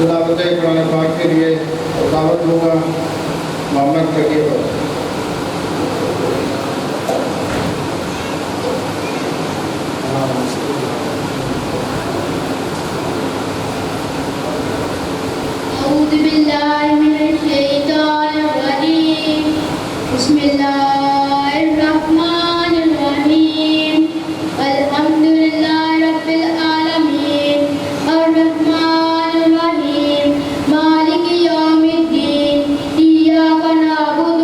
تلاوت قرآن پاک کے لیے دعوت دوں گا محمد کبیر کو۔ اعوذ باللہ من الشیطان الرجیم، بسم اللہ الرحمن الرحیم، الحمد للہ رب العالمین، الرحمن الرحیم، مالک یوم الدین، ایاک نعبد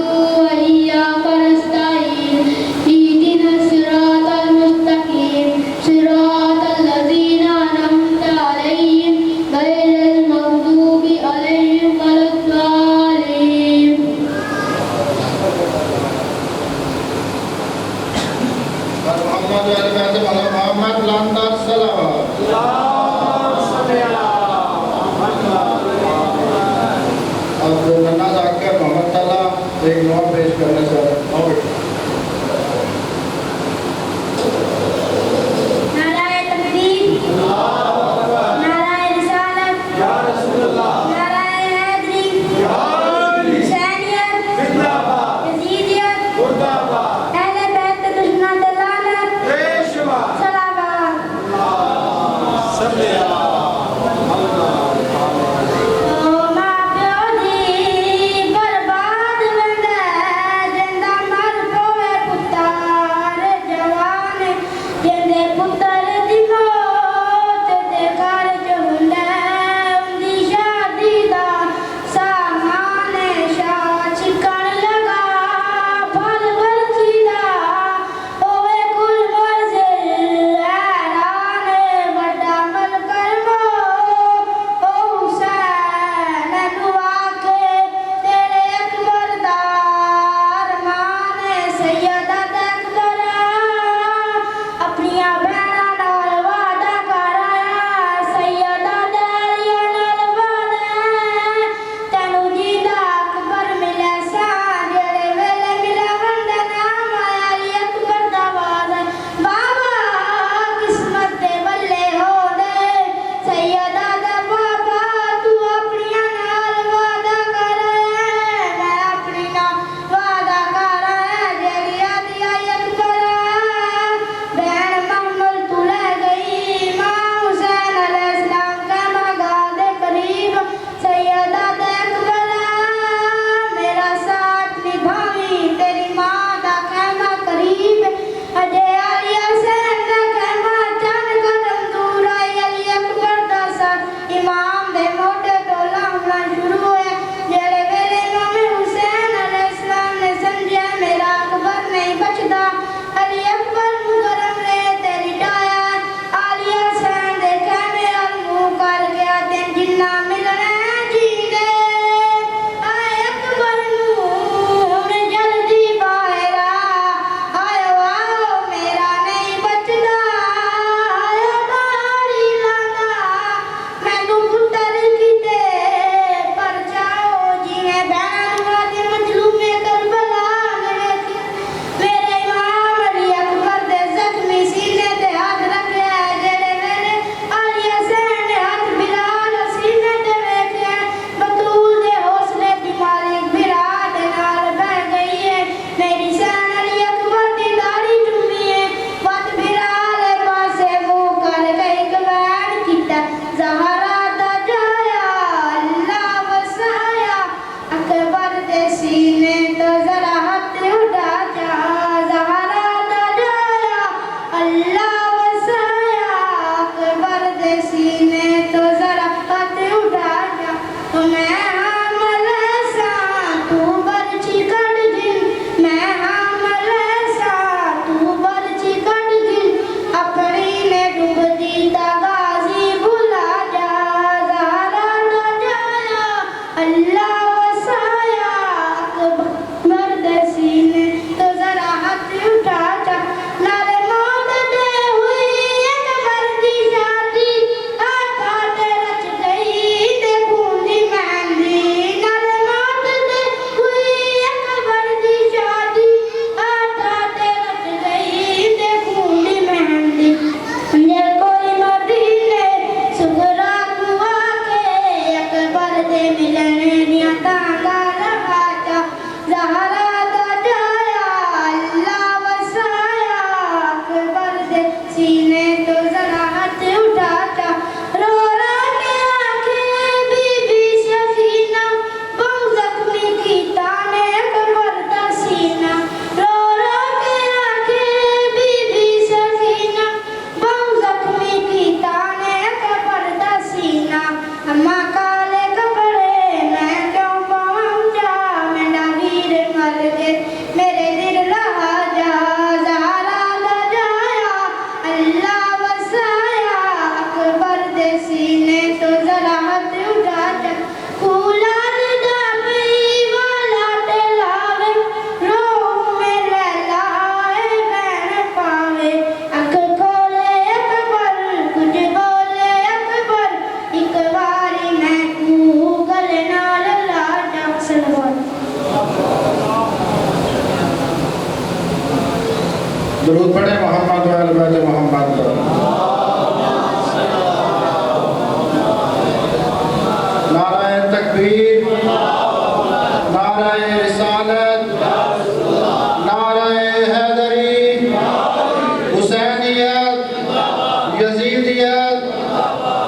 خیریت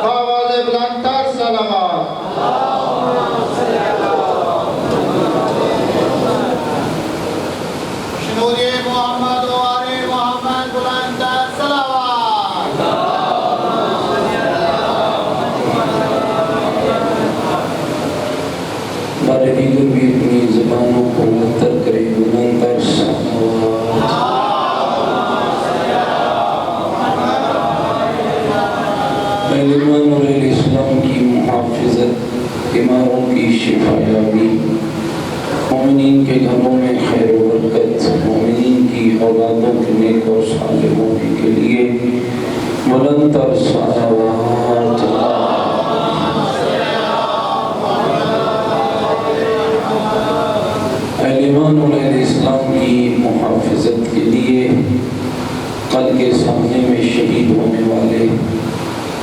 آواز بلندتر صلوات شنود محمد و آل محمد بلندتر صلوات ہمارے دیگر بھی اپنی زبانوں کو متر کرے بلندتر صلوات ایمان اور اسلام کی محافظت، بیماروں کی شفا یابی، مومنین کے گھروں میں خیر و برکت، مومنین کی اولادوں کے نیک اور صالح ہونے کے لیے بلند تر صلوات ایمان اور اسلام کی محافظت کے لیے کل کے سامنے میں شہید ہونے والے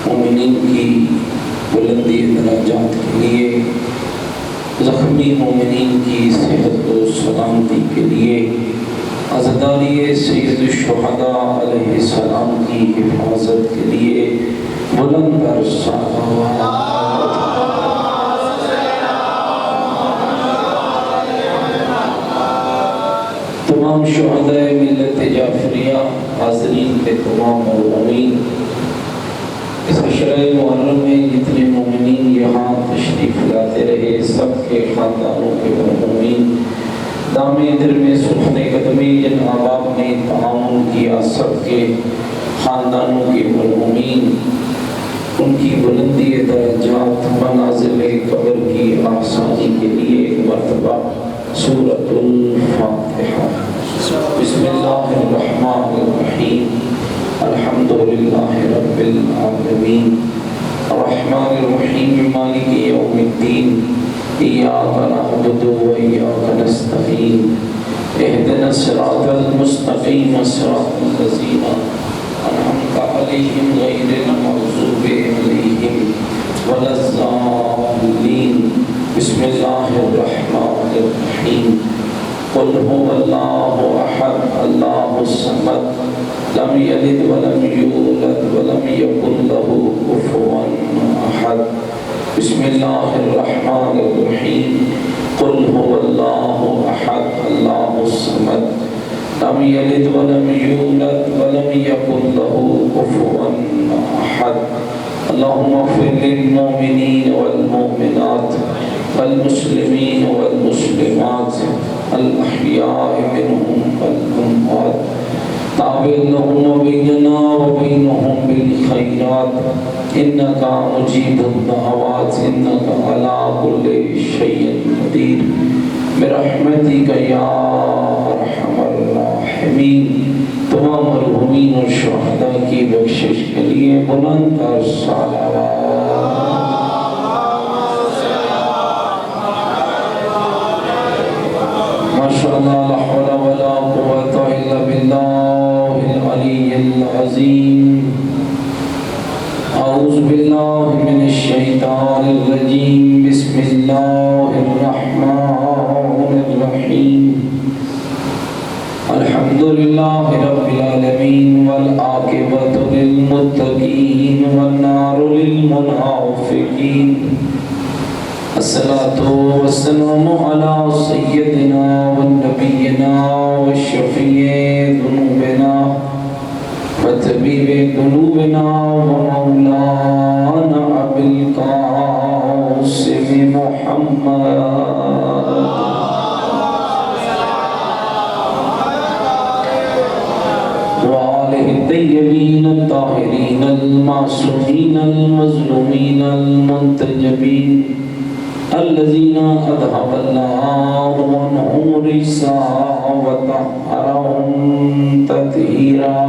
مومنین کی بلندی درجات کے لیے، زخمی مومنین کی صحت و سلامتی کے لیے، عزاداری سید الشہداء علیہ السلام کی حفاظت کے لیے بلند تر صلوات تمام شہداء ملت جعفریہ، حاضرین کے تمام مرحومین، اس عشرہ محرم میں جتنے مومنین یہاں تشریف لاتے رہے، سب کے خاندانوں کے مرحومین، دامِ دل میں سخن قدمی جن احباب نے تعاون کیا، سب کے خاندانوں کے مرحومین، ان کی بلندی درجات، منازل قبر کی آسانی کے لیے ایک مرتبہ سورۃ الفاتحہ۔ بسم اللہ الرحمن الرحیم، الحمدللہ رب العالمین، الرحمن الرحیم، مالک یوم الدین، ایاک نعبد و ایاک نستعین، اہدنا الصراط المستقیم، صراط الذین انعمت علیہم غیر المغضوب علیہم ولا الضالین۔ بسم اللہ الرحمن الرحیم، قل هو اللہ احد اللہ الصمد لم یلد ولم یولد ولم یکن له کفوا احد۔ بسم اللہ الرحمن الرحیم، قل هو اللہ احد اللہ الصمد لم یلد ولم یولد ولم یکن له کفوا احد۔ اللہم اغفر للمؤمنین والمؤمنات والمسلمین والمسلمات الاحیاء منهم والاموات، تابع لهم بیننا وبینهم بالخیرات انکا مجیب الدعوات انکا علی کل شیء قدیر برحمتک یا ارحم الراحمین۔ تمام مرحومین اور شہداء کی بخشش کے لیے بلند تر صلوات۔ ماشاءاللہ، لا حول ولا قوة الا باللہ العلی العظیم۔ اعوذ باللہ من الشیطان الرجیم، بسم اللہ الرحمن الرحیم، الحمدللہ رب العالمین والعاقبۃ للمتقین والنار للمنافقین، الصلاة والسلام علی سیدنا ونبینا وشفیع ذنوبنا وطبیب قلوبنا ومولانا ابی القاسم محمد وآلہ الطیبین الطاہرین المعصومین المظلومین المنتجبین الذین اذهب اللہ عنہم الرجس وطہرهم تطہیرا۔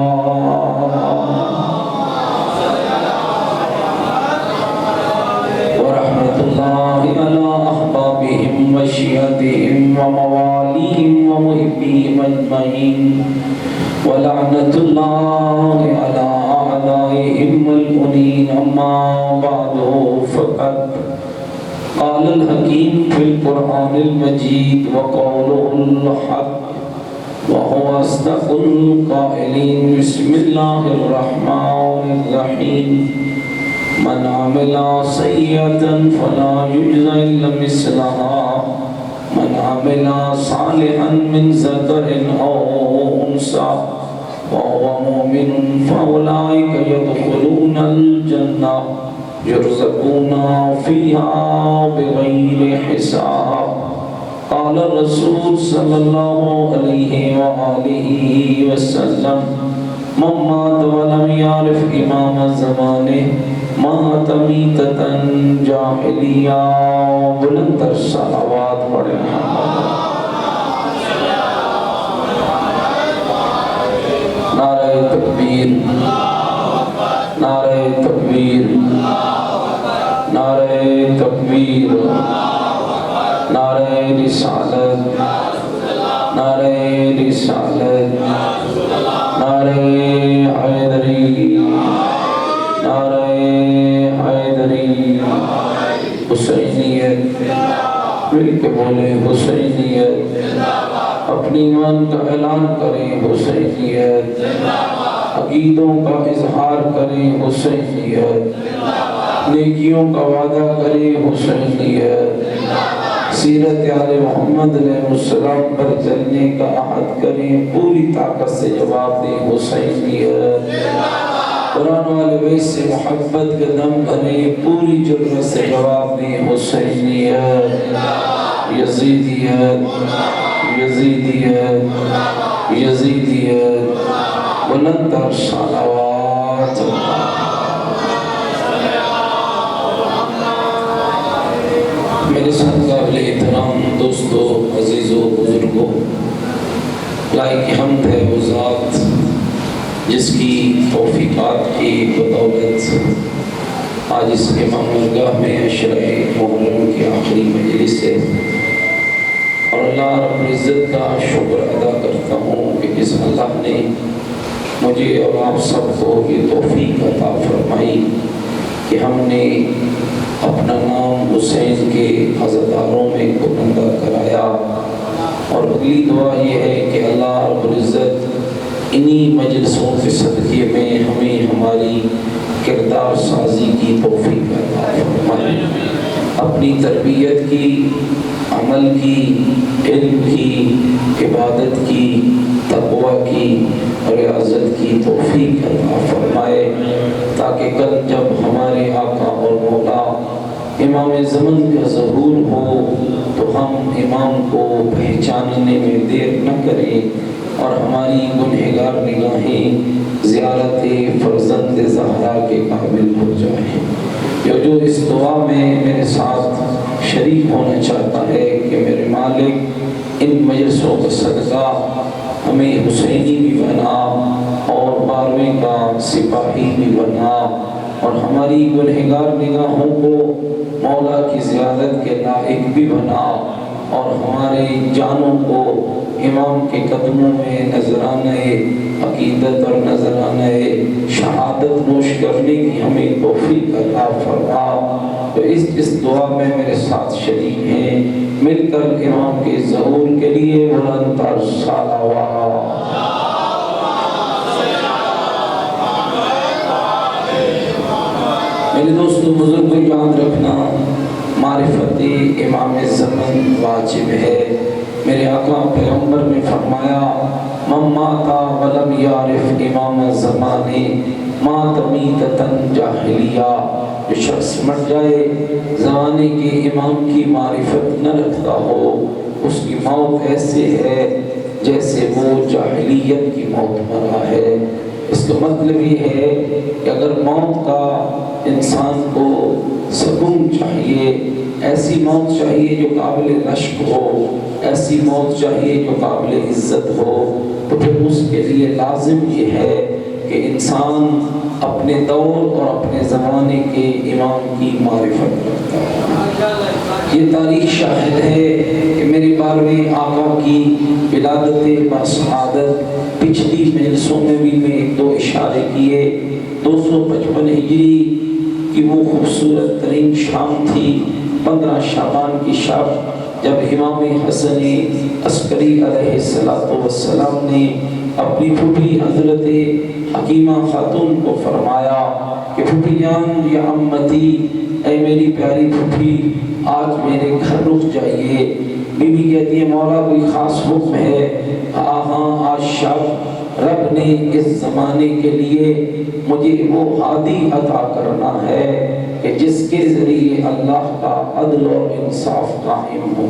ورحمۃ اللہ علی احبابہم وشیعتہم وموالیہم ومحبیہم اجمعین، ولعنۃ اللہ علی اعدائہم ملعونین۔ اما بعد فقد قال الحکیم فی القرآن المجید وقوله الحق وهو أصدق القائلين بسم الله الرحمن الرحيم من عمل سيئة فلا يجزى إلا مثلها من عمل صالحا من ذكر أو أنثى وهو مؤمن فأولئك يدخلون الجنة يرزقون فيها بغير حساب. قال الرسول صلى الله عليه وآله وسلم من مات ولم يعرف إمام زمانه مات میتة جاہلیہ. بلند تر صلوات پڑھیں. نعرہ تکبیر، نعرہ تکبیر، نعرہ تکبیر، نعرہ رسالت، نعرہ رسالت، نعرہ حیدری، نعرہ حیدری. حسینیت، مل کے بولیں حسینیت. اپنی ایمان کا اعلان کریں حسینیت. عقیدوں کا اظہار کریں حسینیت. نیکیوں کا وعدہ کریں حسینیت. سیرت آل محمد علیہ السلام پر چلنے کا عہد کریں. پوری طاقت سے جواب دیں حسینیت. قرآن والے بیت سے محبت کے دم بھریں. پوری جرأت سے جواب دیں حسینیت. یزیدیت، یزیدیت، یزیدیت. بلند تر صلوات. میرے ساتھ قابل احترام دوستو، عزیزو، بزرگو، لائق حمد ہے وہ ذات جس کی توفیقات کی بدولت آج اس امام درگاہ میں عشرۂ محرم کی آخری مجلس ہے. اور اللہ رب العزت کا شکر ادا کرتا ہوں کہ جس اللہ نے مجھے اور آپ سب کو یہ توفیق عطا فرمائی کہ ہم نے اپنا نام حسین کے عزاداروں میں بلندہ کرایا. اور اگلی دعا یہ ہے کہ اللہ رب العزت انہی مجلسوں کے صدقے میں ہمیں ہماری کردار سازی کی توفیق عطا فرمائے. اپنی تربیت کی، عمل کی، علم کی، عبادت کی، تقوی کی، ریاضت کی توفیق عطا فرمائے تاکہ کل جب ہمارے آقا اور مولا امام زمن کا ظہور ہو تو ہم امام کو پہچاننے میں دیر نہ کریں اور ہماری گنہگار نگاہیں زیارت فرزند زہرا کے قابل ہو جائیں. جو اس دعا میں میرے ساتھ شریک ہونا چاہتا ہے کہ میرے مالک ان مجلسوں کا صدقہ ہمیں حسینی بھی بنا اور 12ویں کا سپاہی بھی بنا اور ہماری گنہگار نگاہوں کو مولا کی زیارت کے لائق بھی بنا اور ہمارے جانوں کو امام کے قدموں میں نذرانہ عقیدت اور نذرانہ شہادت نوش کرنے کی ہمیں توفیق عطا فرما. تو اس دعا میں میرے ساتھ شریک ہیں. مل کر امام کے ظہور کے لیے بلند تر صلوات. میرے دوستو بزرگوں، یاد رکھنا معرفت امام زمن واجب ہے. میرے آقا پیغمبر نے فرمایا من مات ولم یعرف امام زمانے مات میتۃ جاہلیہ. جو شخص مر جائے زمانے کے امام کی معرفت نہ رکھتا ہو اس کی موت ایسے ہے جیسے وہ جاہلیت کی موت مرا ہے. اس کا مطلب یہ ہے کہ اگر موت کا انسان کو سکون چاہیے، ایسی موت چاہیے جو قابل رشک ہو، ایسی موت چاہیے جو قابل عزت ہو، تو پھر اس کے لیے لازم یہ ہے کہ انسان اپنے دور اور اپنے زمانے کے امام کی معرفت رکھتا ہے. یہ تاریخ شاہد ہے کہ میرے 12ویں آقا کی ولادت باسعادت پچھلی مجلسوں میں بھی میں 1-2 اشارے کیے. 255 ہجری کی وہ خوبصورت ترین شام تھی، 15 شعبان کی شب. جب امام حسن عسکری علیہ السلام نے اپنی پھوپھی حضرت حکیمہ خاتون کو فرمایا کہ پھوپھی جان یا امتی، اے میری پیاری پھوپھی، آج میرے گھر رک جائیے۔ بی بی کہتی ہے مولا کوئی خاص حکم ہے؟ ہاں آج شب رب نے اس زمانے کے لیے مجھے وہ ہادی عطا کرنا ہے کہ جس کے ذریعے اللہ کا عدل اور انصاف قائم ہو۔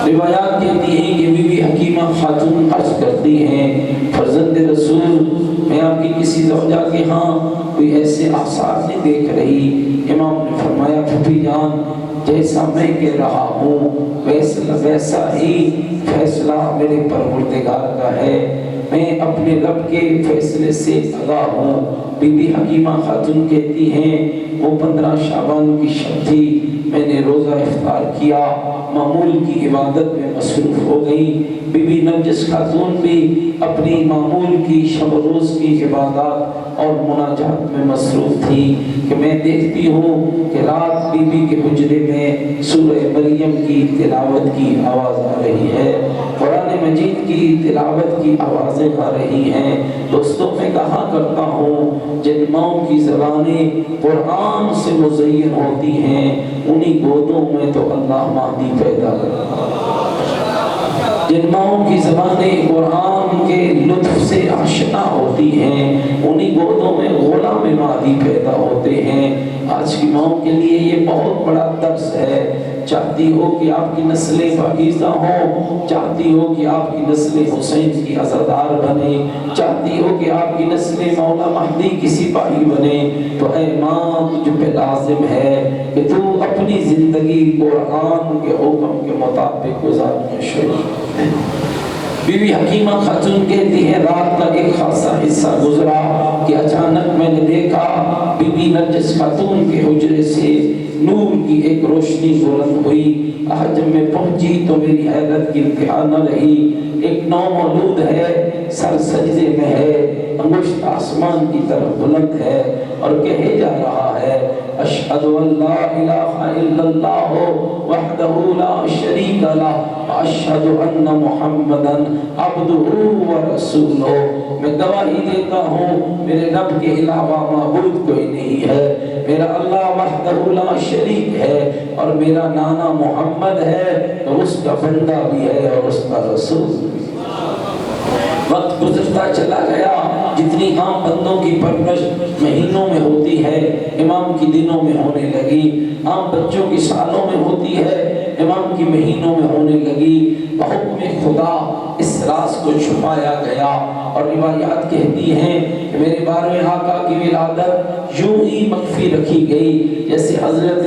روایات کہتی ہیں کہ بی بی حکیمہ خاتون عرض کرتی ہیں فرزند رسول، میں آپ کی کسی زوجہ کے ہاں کوئی ایسے آثار نہیں دیکھ رہی۔ امام نے فرمایا پھوپھی جان، جیسا میں کہہ رہا ہوں ویسا ہی فیصلہ میرے پروردگار کا ہے، میں اپنے رب کے فیصلے سے آگاہ ہوں۔ بی بی حکیمہ خاتون کہتی ہیں وہ 15 شعبان کی شب تھی، میں نے روزہ افطار کیا، معمول کی عبادت میں مصروف ہو گئی۔ بی بی نرجس خاتون بھی اپنی معمول کی شب و روز کی عبادات اور مناجات میں مصروف تھی کہ میں دیکھتی ہوں کہ رات بی بی کے حجرے میں سورہ مریم کی تلاوت کی آواز آ رہی ہے، قرآن مجید کی تلاوت کی آوازیں آ رہی ہیں۔ دوستوں میں کہا کرتا ہوں جن ماؤں کی زبانیں قرآن سے مزین ہوتی ہیں انہی گودوں میں تو اللہ مہدی پیدا کرتا ہے۔ جن ماؤں کی زبانیں قرآن کے لطف سے آشنا ہوتی ہیں انہی گودوں میں غلام مہدی پیدا ہوتے ہیں۔ آج کی ماؤں کے لیے یہ بہت بڑا درس ہے۔ چاہتی ہو کہ آپ کی نسلیں پاکیزہ ہوں، چاہتی ہو کہ آپ کی نسلیں حسین کی عزادار بنے، چاہتی ہو کہ آپ کی نسلیں مولا مہدی کی سپاہی بنے، تو اے ماں تجھ پہ لازم ہے کہ تو اپنی زندگی قرآن کے حکم کے مطابق گزارنا شروع کر۔ بی بی حکیمہ خاتون کہتی ہے رات کا ایک خاصا حصہ گزرا کہ اچانک میں نے دیکھا بی بی نرجس خاتون کے حجرے سے نور کی ایک روشنی بلند ہوئی۔ جب میں پہنچی تو میری حیرت کی انتہا نہ رہی۔ ایک نومولود ہے، سر سجدے میں ہے، انگشت آسمان کی طرف بلند ہے اور کہے جا رہا ہے اشہد ان لا الہ الا اللہ وحدہ لا شریک لہ اشہد ان محمدا عبدہ ورسولہ۔ میں گواہی دیتا ہوں میرے رب کے علاوہ معبود کوئی نہیں ہے، میرا اللہ وحدہ لا شریک ہے اور میرا نانا محمد ہے، اس کا بندہ بھی ہے اور اس کا رسول بھی۔ وقت گزرتا چلا گیا، جتنی عام بندوں کی پرورش مہینوں میں ہوتی ہے امام کی دنوں میں ہونے لگی، عام بچوں کی سالوں میں ہوتی ہے امام کی مہینوں میں ہونے لگی۔ بحکم خدا اس راز کو چھپایا گیا اور روایات کہتی ہیں کہ میرے 12ویں آقا کی ولادت یوں ہی مخفی رکھی گئی جیسے حضرت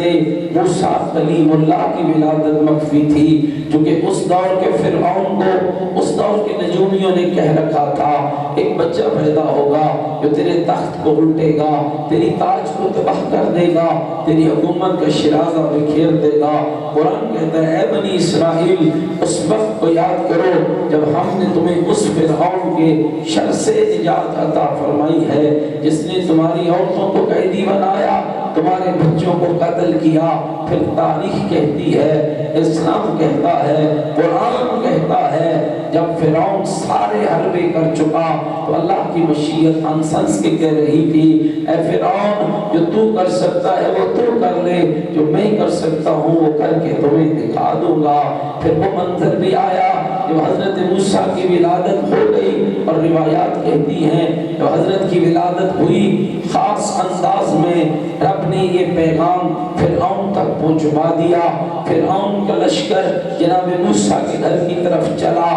موسیٰ کلیم اللہ کی ولادت مخفی تھی، کیونکہ اس دور کے فرعون کو اس دور کے نجومیوں نے کہہ رکھا تھا ایک بچہ پیدا ہوگا جو تیرے تخت کو الٹے گا، تیری تاج کو تباہ کر دے گا، تیری حکومت کا شرازہ بکھیر دے گا۔ قرآن کہتا ہے اے بنی اسرائیل اس وقت کو یاد کرو جب ہم نے تمہیں اس فرعون کے شر سے نجات عطا فرمائی ہے جس نے تمہاری عورتوں کو قیدی بنایا، تمہارے بچوں کو قتل کیا۔ پھر تاریخ کہتی ہے، اسلام کہتا ہے، قرآن کہتا ہے جب فرعون سارے حربے کر چکا تو اللہ کی مشیت انسنس کے کہہ رہی تھی اے فرعون جو تو کر سکتا ہے وہ تو کر لے، جو میں کر سکتا ہوں وہ کر کے تمہیں دکھا دوں گا۔ پھر وہ منظر بھی آیا جب حضرت موسیٰ کی ولادت ہو گئی اور روایات کہتی ہیں جب حضرت کی ولادت ہوئی خاص انداز میں رب نے یہ پیغام فرعون تک پہنچوا دیا۔ فرعون کا لشکر جناب موسیٰ کے گھر کی طرف چلا،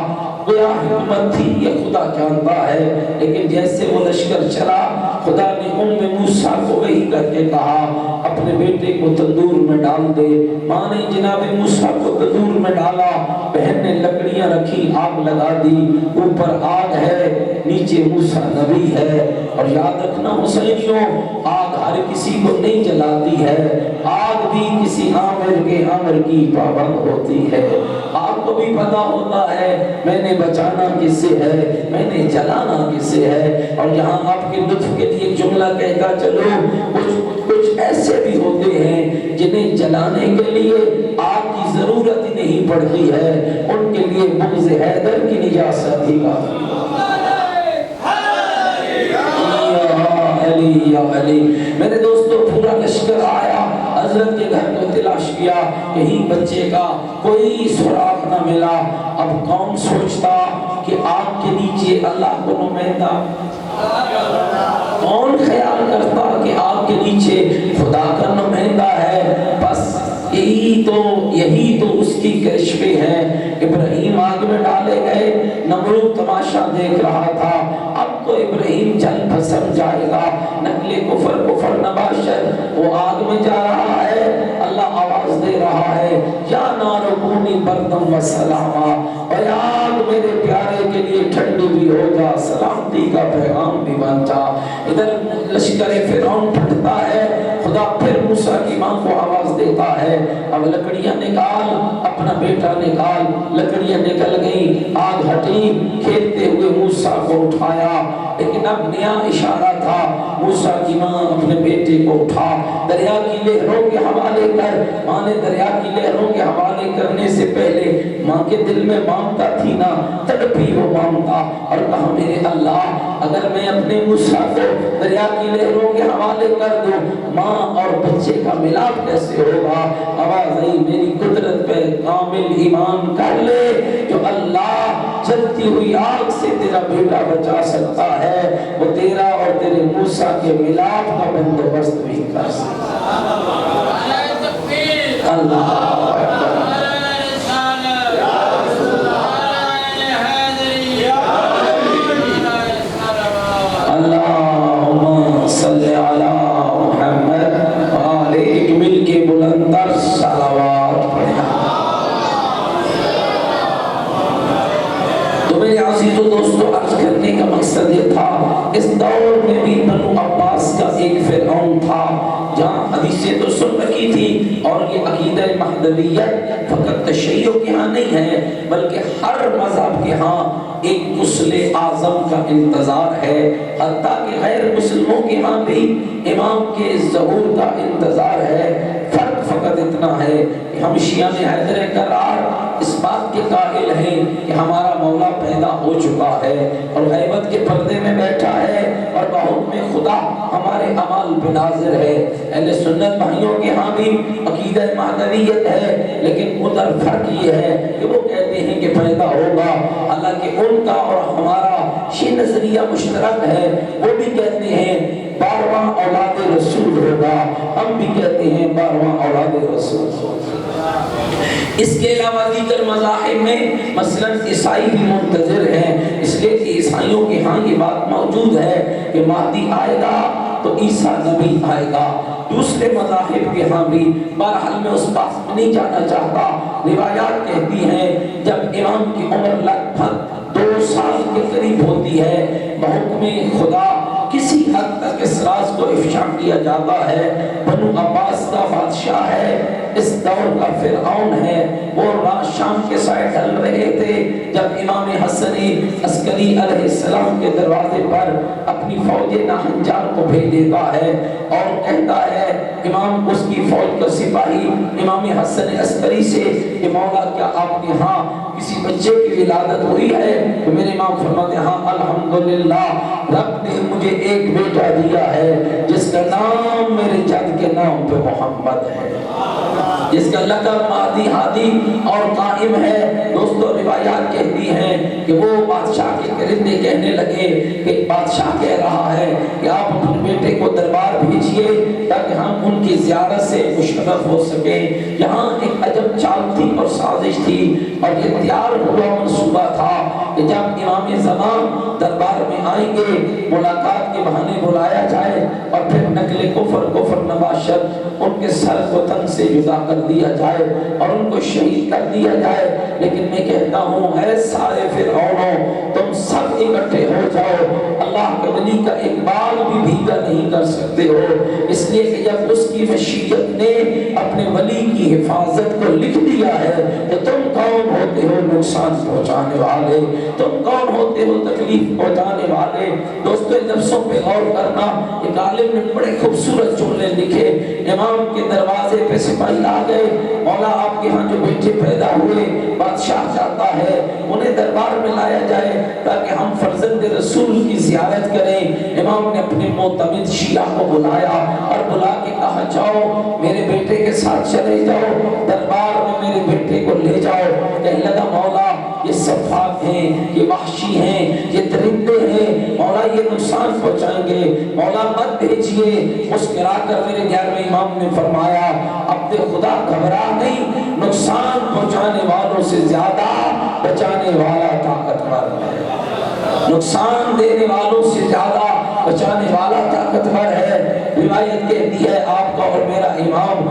گویا حکمت تھی یہ خدا جانتا ہے، لیکن جیسے وہ لشکر چلا خدا نے موسیٰ کو وہی کر کے کہا اپنے بیٹے کو تندور میں ڈال دے۔ ماں نے جناب موسیٰ کو تندور میں ڈالا، بہن نے لکڑیاں رکھی، آگ لگا دی، اوپر آگ ہے نیچے موسیٰ نبی ہے۔ اور یاد رکھنا حسینیوں آگ ہر کسی کو نہیں جلاتی ہے، آگ بھی کسی آمر کے امر کی پابند ہوتی ہے۔ آپ کو بھی پتا ہوتا ہے میں نے بچانا کس سے ہے، میں نے جلانا کس سے ہے۔ اور یہاں آپ کے لطف کے لیے جملہ کہتا چلو کچھ ایسے بھی ہوتے ہیں جنہیں جلانے کے لیے آگ کی ضرورت پڑتی ہے ان کے لیے بغض حیدر کی نجاست ہی کافی یا علی۔ میرے دوستو پورا لشکر آیا، حضرت کے گھر کو تلاش کیا، کہیں بچے کا کوئی سراغ نہ ملا۔ اب کون سوچتا کہ آگ کے نیچے اللہ کو نمائندہ، کون خیال کرتا کہ آگ کے نیچے خدا کا نمائندہ ہے؟ بس یہی تو اس کی کرشمے ہیں۔ ابراہیم آگ میں ڈالے گئے، نمرود تماشا دیکھ رہا تھا، اب تو ابراہیم جل بھسم جائے گا، نقل کفر نباشر وہ آگ میں جا رہا ہے، اللہ آواز دے رہا ہے یا نار کونی بردم و سلاما، اے آگ میرے پیارے کے لیے ٹھنڈی بھی ہو جا، سلامتی کا پیغام بھی بن جا۔ ادھر لشکر فرعون پھٹتا ہے، خدا پھر موسیٰ کی ماں کو آواز دیتا ہے، اب لکڑیاں نکال، اپنا بیٹا نکال۔ لکڑیاں نکل گئیں، آگ ہٹی، کھیلتے ہوئے موسیٰ کو اٹھایا، لیکن اب نیا اشارہ تھا، موسیٰ کی ماں اپنے بیٹے کو اٹھا، دریا کی لہروں کے حوالے کر۔ ماں نے دریا کی لہروں کے حوالے کرنے سے پہلے ماں کے دل میں مانگتا تھی نا، تڑپی وہ مانگتا اور کہا میرے اللہ اگر میں اپنے موسیٰ کو دریا کی لہروں کے حوالے کر دوں، ماں اور بچے کا ملاپ کیسے ہوگا؟ آواز آئی میری قدرت پہ کامل ایمان کر لے، جو اللہ جلتی ہوئی آگ سے تیرا بیٹا بچا سکتا ہے، وہ تیرا اور تیرے موسیٰ کے ملاپ کا بندوبست بھی کر سکتا ہے۔ اللہ اللہم صلی علی محمد آلہ، ایک مل کے بلندر صلوات پڑھا۔ تو میرے عزیز و دوستو عرض کرنے کا مقصد یہ تھا، اس دور میں بھی بنو عباس کا ایک فرعون تھا، جہاں حدیثیں تو سن رکھی تھی، اور یہ عقیدہ مہدویت فقط تشیع کے ہاں نہیں ہے بلکہ ہر مذہب کے ہاں ایک غسل اعظم کا انتظار ہے، حتیٰ کہ غیر مسلموں کے ہاں بھی امام کے ظہور کا انتظار ہے۔ فرق فقط اتنا ہے کہ ہم شیعہ حیدر کرار اس بات کے قائل ہیں کہ ہمارا مولا پیدا ہو چکا ہے اور غیبت کے پردے میں بیٹھا ہے اور بحکم خدا ہمارے اعمال پہ ناظر ہے۔ اہل سنت بھائیوں کے ہاں بھی عقیدہ مہدویت ہے، لیکن ادھر فرق یہ ہے کہ وہ کہتے ہیں کہ پیدا ہوگا، حالانکہ ان کا اور ہمارا یہ نظریہ مشترک ہے۔ وہ بھی کہتے ہیں 12واں اولاد رسول ہوگا، ہم بھی کہتے ہیں 12واں اولاد رسول ہوگا۔ اس کے علاوہ دیگر مذاہب میں مثلا عیسائی بھی منتظر ہیں، اس لیے کہ عیسائیوں کے ہاں یہ بات موجود ہے کہ مہدی آئے گا تو عیسیٰ نبی آئے گا۔ دوسرے مذاہب کے ہاں بھی، بہرحال میں اس بات میں نہیں جانا چاہتا، روایات کہتی ہیں جب امام کی عمر لگ بھگ 2 سال کے قریب ہوتی ہے، بحکم خدا کسی حد تک اس راز کو افشا کیا جاتا ہے۔ بنو عباس کا بادشاہ ہے، اس دور کا فرعون ہے، وہ شام کے سائے ڈھل رہے تھے جب امام حسن عسکری علیہ السلام کے دروازے پر اپنی فوج ناہنجار کو بھیج دیتا ہے اور کہتا ہے امام اس کی فوج کا سپاہی امام حسن عسکری سے کہ مولا کیا آپ کے ہاں کسی بچے کی ولادت ہوئی ہے؟ تو میرے امام فرماتے ہیں ہاں الحمدللہ، رب نے مجھے ایک بیٹا دیا ہے جس کا نام میرے جد کے نام پہ محمد ہے، جس کا لقب مہدی ہادی اور قائم ہے۔ دوستو روایات کہتی ہیں کہ وہ بادشاہ کے کرندے کہنے لگے کہ بادشاہ کہہ رہا ہے کہ آپ اپنے بیٹے کو دربار بھیجیے تاکہ ہم ان کی زیارت سے مشرف ہو سکیں۔ یہاں ایک عجب چال تھی اور سازش تھی اور یہ تیار ہوا منصوبہ تھا کہ جب امام زمان دربار میں آئیں گے ملاقات کے بہانے بلایا جائے اور پھر نقل کفر نباشت ان کے سر کو تن سے جدا کر دیا جائے اور ان کو شہید کر دیا جائے۔ لیکن میں کہتا ہوں اے سارے فرعونوں، تم سب اکٹھے ہو جاؤ، اللہ کے ولی کا ایک بال بھی بھیگا نہیں کر سکتے ہو، اس لیے کہ جب اس کی مشیت نے اپنے ولی کی حفاظت کو لکھ دیا ہے تو تم کون ہوتے ہو نقصان پہنچانے والے، تم کون ہوتے ہو تکلیف پہنچانے والے۔ گئے۔ دوستو ان لفظوں پہ غور کرنا، ایک عالم نے بڑے خوبصورت جملے لکھے۔ امام کے دروازے پہ سپاہی آ گئے، مولا آپ کے ہاں جو بیٹے پیدا ہوئے بادشاہ چاہتا ہے انہیں دربار میں لایا جائے تاکہ ہم فرزند رسول کی زیارت کریں۔ امام نے اپنے معتمد شیعہ کو بلایا اور بلا کے کہا جاؤ میرے بیٹے کے ساتھ چلے جاؤ، دربار میں میرے بیٹے کو لے جاؤ۔ کہنے لگا مولا یہ صفات ہیں، یہ وحشی ہیں، یہ درندے ہیں، مولا یہ نقصان پہنچائیں گے، مولا مت بھیجیے۔ مسکرا کر میرے 11ویں امام نے فرمایا عبد خدا گھبرا نہیں، نقصان پہنچانے والوں سے زیادہ بچانے والا طاقتور ہے، نقصان دینے والوں سے زیادہ بچانے والا طاقتور ہے۔ روایت کہتی ہے آپ کا اور میرا امام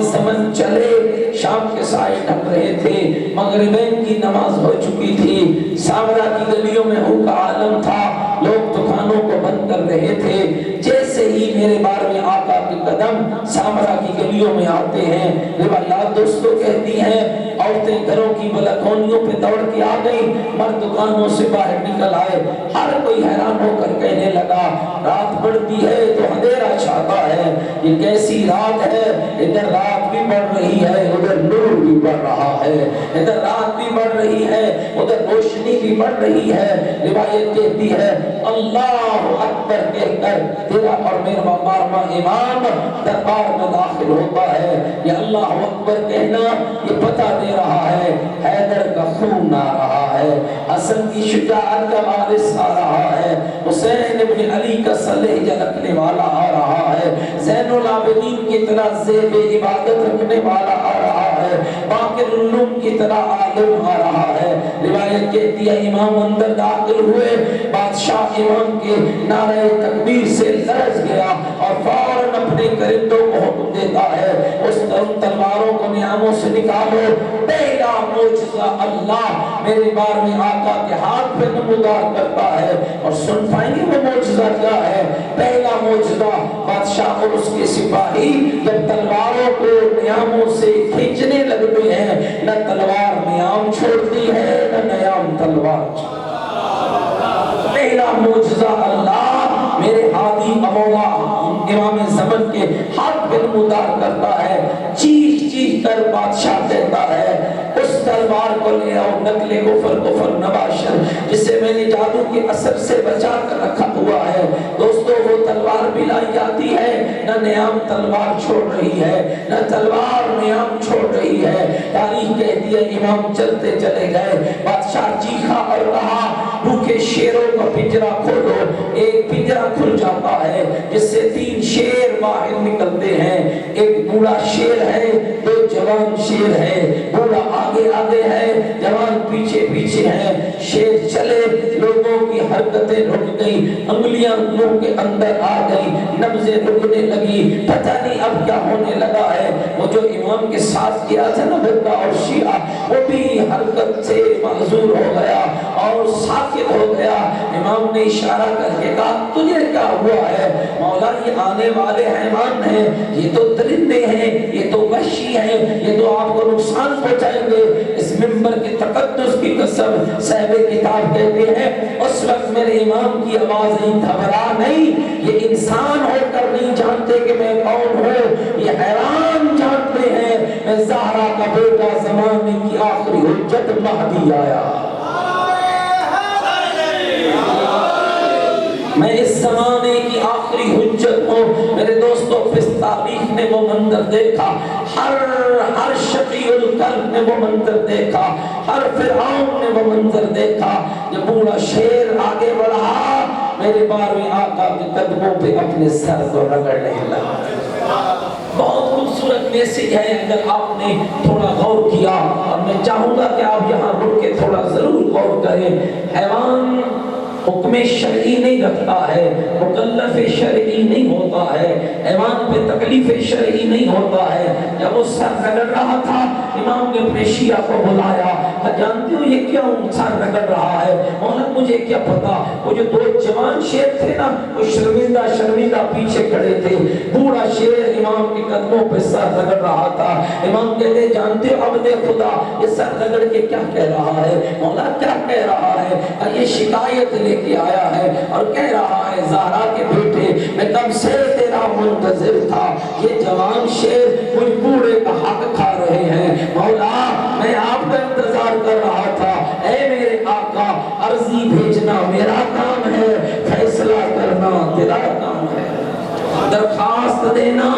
زمن چلے، شام کے سائے ڈھک رہے تھے، مغربین کی نماز ہو چکی تھی، سامرا کی گلیوں میں ہو کا عالم تھا، لوگ دکانوں کو بند کر رہے تھے۔ جیسے ہی میرے 12ویں آقا کے قدم سامرا کی گلیوں میں آتے ہیں، روایات دوستوں کہتی ہیں عورتیں گھروں کی بلکونیوں پہ دوڑ کے آ گئی، مرد دکانوں سے باہر نکل آئے، ہر کوئی حیران ہو کر کہنے لگا رات بڑھتی ہے تو اندھیرا چھاتا ہے، یہ کیسی رات ہے، ادھر رات بھی بڑھ رہی ہے ادھر نور بھی بڑھ رہا ہے، ادھر رات بھی بڑھ رہی ہے ادھر روشنی بھی بڑھ رہی ہے۔ روایت کہتی ہے اللہ اکبر کہہ کر تیرا اور میرا 12واں امام دربار میں داخل ہوتا ہے۔ یہ اللہ اکبر کہنا یہ پتہ دے رہا ہے حیدر کا خون آ رہا ہے، حسن کی شجاعت کا وارث آ رہا ہے، حسین ابن علی کا صلح جھلکنے والا آ رہا ہے، زین العابدین کی طرح زیب عبادت رکھنے والا آ رہا ہے، باقر العلوم کی طرح عالم آ رہا ہے۔ روایت کہتی ہے امام اندر داخل ہوئے، بادشاہ امام کے نعرہ تکبیر سے لرز گیا اور فوراً اپنے کرندوں کو حکم دیتا ہے اس تلواروں کو نیاموں سے نکالو۔ پہلا معجزہ اللہ میرے 12ویں آقا کے ہاتھ پہ نمودار کرتا ہے، اور سن پائیں گے وہ معجزہ کیا ہے۔ پہلا معجزہ بادشاہ اور اس کے سپاہی جب تلواروں کو نیاموں سے کھینچنے لگتے ہیں، نہ تلوار نیام چھوڑتی ہے نہ نیام تلوار چھوڑتی ہے۔ پہلا معجزہ اللہ میرے ہادی مولا امام زمن کے ہاتھ پہ نمودار کرتا ہے۔ چیخ چیخ کر بادشاہ کہتا ہے اس تلوار کو لے آؤ، نقل کفر نباشر، جسے میں نے جادو کے اثر سے بچا کر رکھا ہوا ہے۔ دوستو وہ تلوار بھی لائی جاتی ہے، نہ نیام تلوار چھوڑ رہی ہے نہ تلوار نیام چھوڑ رہی ہے۔ تاریخ کہتی ہے امام چلتے چلے گئے، بادشاہ چیخا اور کہا بھوکے شیروں کا پنجرا کھولو۔ ایک پنجرا کھل جاتا ہے جس سے 3 شیر باہر نکلتے ہیں، ایک بوڑھا شیر ہے، 2 جوان شیر ہے، بوڑھا آگے آگے ہے، جوان پیچھے پیچھے ہے۔ شیر چلے، لوگوں کی حرکتیں رک گئی، انگلیاں منہ کے اندر آ گئی، نبضیں رکنے لگی، پتہ نہیں اب کیا ہونے لگا ہے۔ وہ جو امام کے ساتھ کیا تھا نا بندہ اور شیعہ، وہ بھی حرکت سے معذور ہو گیا اور ساکت ہو گیا۔ امام نے اشارہ کر کے کہا تجھے کیا ہوا ہے؟ مولا یہ آنے والے حیوان ہیں، یہ تو درندے ہیں، یہ تو وحشی ہیں، یہ تو آپ کو نقصان پہنچائیں گے۔ اس منبر کی تقدس کی قسم صاحب کتاب کہتے ہیں اس وقت میرے امام کی آواز نہیں، گھبرا نہیں، یہ انسان ہو کر نہیں جانتے کہ میں کون ہوں، یہ حیران جانتے ہیں میں زہرا کا بیٹا، زمانے کی آخری حجت مہدی آیا، میں اس زمانے کی آخری حجت ہوں۔ میرے دوستو اس تاریخ نے وہ منظر دیکھا، ہر شقی القلب نے وہ منظر دیکھا، ہر فرعون نے وہ منظر دیکھا۔ جب بوڑھا شیر آگے بڑھا، میرے 12ویں آقا کے قدموں پہ اپنے سر کو رگڑنے لگا۔ بہت خوبصورت میسج ہے، اگر آپ نے تھوڑا غور کیا، اور میں چاہوں گا کہ آپ یہاں رک کے تھوڑا ضرور غور کریں۔ حیوان حکم شرعی نہیں رکھتا ہے، مکلف شرعی نہیں ہوتا ہے، حیوان پہ تکلیف شرعی نہیں ہوتا ہے۔ جب وہ سر رگڑ رہا تھا، امام نے اپنے شیعہ کو بلایا، جانتے ہو یہ کیا سر رگڑ رہا ہے؟ مولا مجھے کیا پتا، وہ جو 2 جوان شیر تھے نا، وہ شرمندہ پیچھے کھڑے تھے، بوڑھا شیر امام کے قدموں پہ سر رگڑ رہا تھا۔ امام کہتے جانتے ہو عبد خدا یہ سر رگڑ کے کیا کہہ رہا ہے؟ مولا کیا کہہ رہا ہے؟ یہ شکایت لے کے آیا ہے اور کہہ رہا ہے زہرا کے بیٹے میں کب سے تیرا منتظر تھا، یہ جوان شیر مجھ بوڑھے کا حق کھا رہے ہیں، مولا میں آپ کا انتظار کر رہا تھا، اے میرے آقا عرضی بھیجنا میرا کام ہے، فیصلہ کرنا تیرا کام ہے، درخواست دینا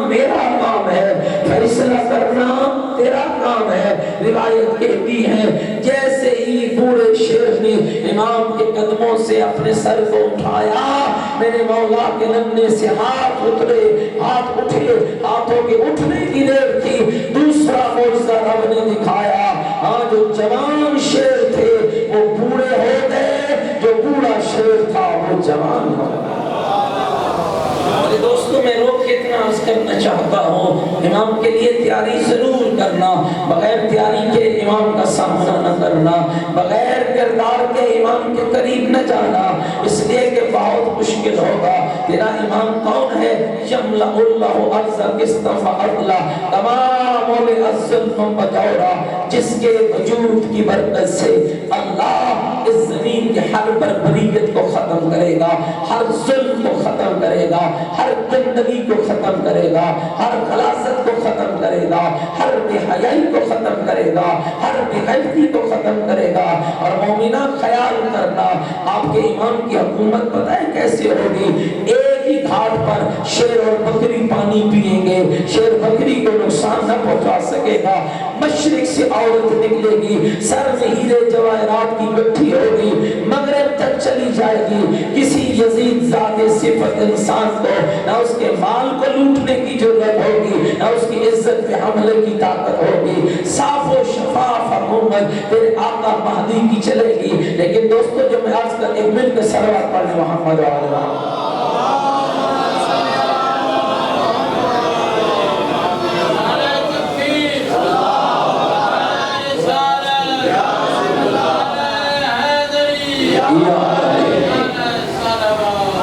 میرا کام ہے، فیصلہ کرنا تیرا کام ہے۔ روایت کہتی ہے جیسے ہی بوڑھے شیر نے امام کے قدموں سے اپنے سر کو اٹھایا، میرے مولا کے نمنے سے ہاتھ اترے، ہاتھ اٹھے، ہاتھوں کے اٹھنے کی دیر تھی، دوسرا معجزہ رب نے دکھایا، ہاں جو جوان شیر تھے وہ بوڑھے ہو گئے، جو بوڑھا شیر تھا وہ جوان ہو گیا۔ میرے دوستوں میں روک کے اتنا عرض کرنا چاہتا ہوں، امام کے لیے تیاری ضرور کرنا، بغیر تیاری کے امام کا سامنا نہ کرنا، بغیر کردار کے امام کے قریب نہ جانا، اس لیے کہ بہت مشکل ہوگا۔ تیرا امام کون ہے؟ یملأ اللہ ارض قسطا فعدلا تمام الظلم بجورا، جس کے وجود کی برکت سے اللہ اس زمین کے ہر بربریت کو ختم کرے گا، ہر ظلم کو ختم کرے گا، ہر گندگی کو ختم کرے گا، ہر غلاظت کو ختم کرے گا، ہر بے حیائی کو ختم کرے گا، ہر بے غیرتی کو ختم کرے گا۔ اور مومنہ خیال کرنا آپ کے امام کی حکومت پتہ ہے کیسے ہوگی؟ ایک ہی گھاٹ پر شیر اور بکری پانی پیئیں گے، شیر بکری کو نقصان نہ پہنچا سکے گا، مشرق سے عورت نکلے گی، سر میں ہیرے جواہرات کی گٹھی ہوگی، مغرب تک چلی جائے گی، کسی یزید ذات صفت انسان کو نہ اس کے مال کو لوٹنے کی ضرورت ہوگی، نہ اس کی عزت پہ حملے کی طاقت ہوگی، صاف و شفاف حکومت تیرے آقا مہدی کی چلے گی۔ لیکن دوستو جو میں عرض کر ایک مل کے صلوات پڑھنے محمد وعلیہ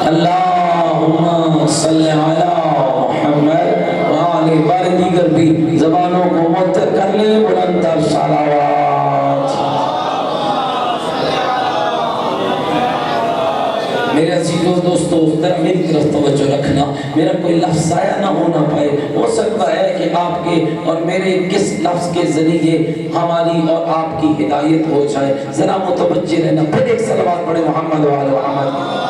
اللہم صلی علی محمد وآلہ، بار دیگر بھی زبانوں کو معطر کر لیں، بلند تر صلوات۔ میرے عزیزوں دوستو ذرا میری طرف توجہ رکھنا، میرا کوئی لفظ ضائع نہ ہونا پائے، ہو سکتا ہے کہ آپ کے اور میرے کس لفظ کے ذریعے ہماری اور آپ کی ہدایت ہو جائے، ذرا متوجہ رہنا۔ پھر ایک صلوات پڑھے محمد وآلہ محمد۔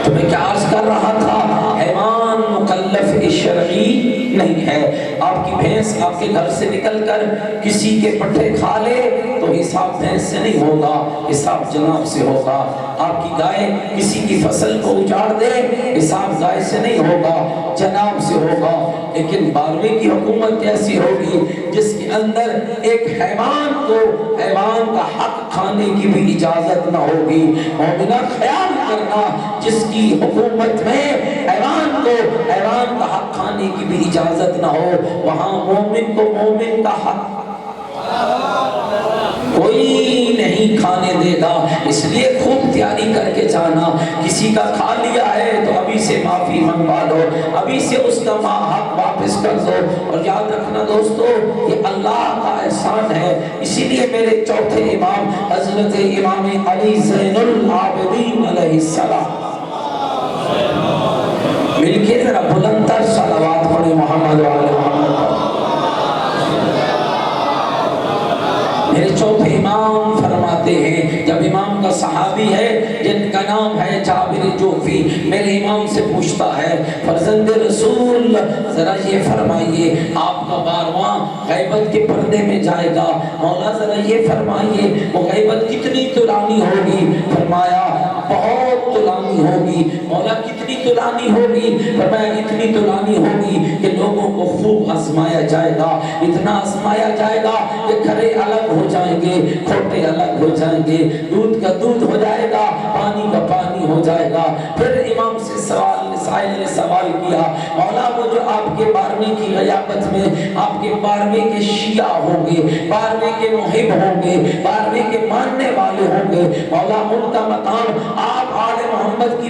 تو میں کیا عرض کر رہا تھا، حیوان مکلف شرعی نہیں ہے۔ آپ کی بھینس آپ کے گھر سے نکل کر کسی کے پٹھے کھا لے تو حساب بھینس سے نہیں ہوگا، حساب جناب سے ہوگا۔ آپ کی گائے کسی کی فصل کو اجاڑ دے، حساب گائے سے نہیں ہوگا، جناب سے ہوگا۔ لیکن بارویں کی حکومت کیسی ہوگی جس کے اندر ایک حیوان کو حیوان کا حق کھانے کی بھی اجازت نہ ہوگی۔ مومنہ خیال کرنا جس کی حکومت میں حیوان کو حیوان کا حق کھانے کی بھی اجازت نہ ہو، وہاں مومن کو مومن کا حق کوئی نہیں کھانے دے گا۔ اس لیے خوب تیاری کر کے جانا، کسی کا کھا لیا ہے تو ابھی سے معافی منگوا لو، ابھی سے اس کا حق واپس کر دو۔ اور یاد رکھنا دوستو یہ اللہ کا احسان ہے، اسی لیے میرے چوتھے امام حضرت امام علی زین العابدین علیہ السلام، مل کے ذرا بلند تر صلوات پڑھے محمد وعلی محمد۔ میرے چوتھے امام فرماتے ہیں، جب امام کا صحابی ہے جن کا نام ہے جابر جوفی، میرے امام سے پوچھتا ہے فرزند رسول ذرا یہ فرمائیے آپ کا 12واں غیبت کے پردے میں جائے گا، مولا ذرا یہ فرمائیے وہ غیبت کتنی طولانی ہوگی؟ فرمایا بہت طولانی ہوگی۔ مولا کتنی طولانی ہوگی؟ فرمایا اتنی طولانی ہوگی کہ لوگوں کو خوب آزمایا جائے گا، اتنا آزمایا جائے گا کہ کھرے الگ ہو جائیں گے، کھوٹے الگ ہو جائیں گے، دودھ کا دودھ ہو جائے گا، پانی کا پانی ہو جائے گا۔ پھر امام سے سائل نے سوال کیا مولا وہ جو آپ کے 12ویں کی غیابت میں آپ کے 12ویں کے شیعہ ہوں گے، 12ویں کے محب ہوں گے، 12ویں کے ماننے والے ہوں گے، مولا ان کا مقام آپ آل محمد کی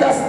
10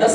10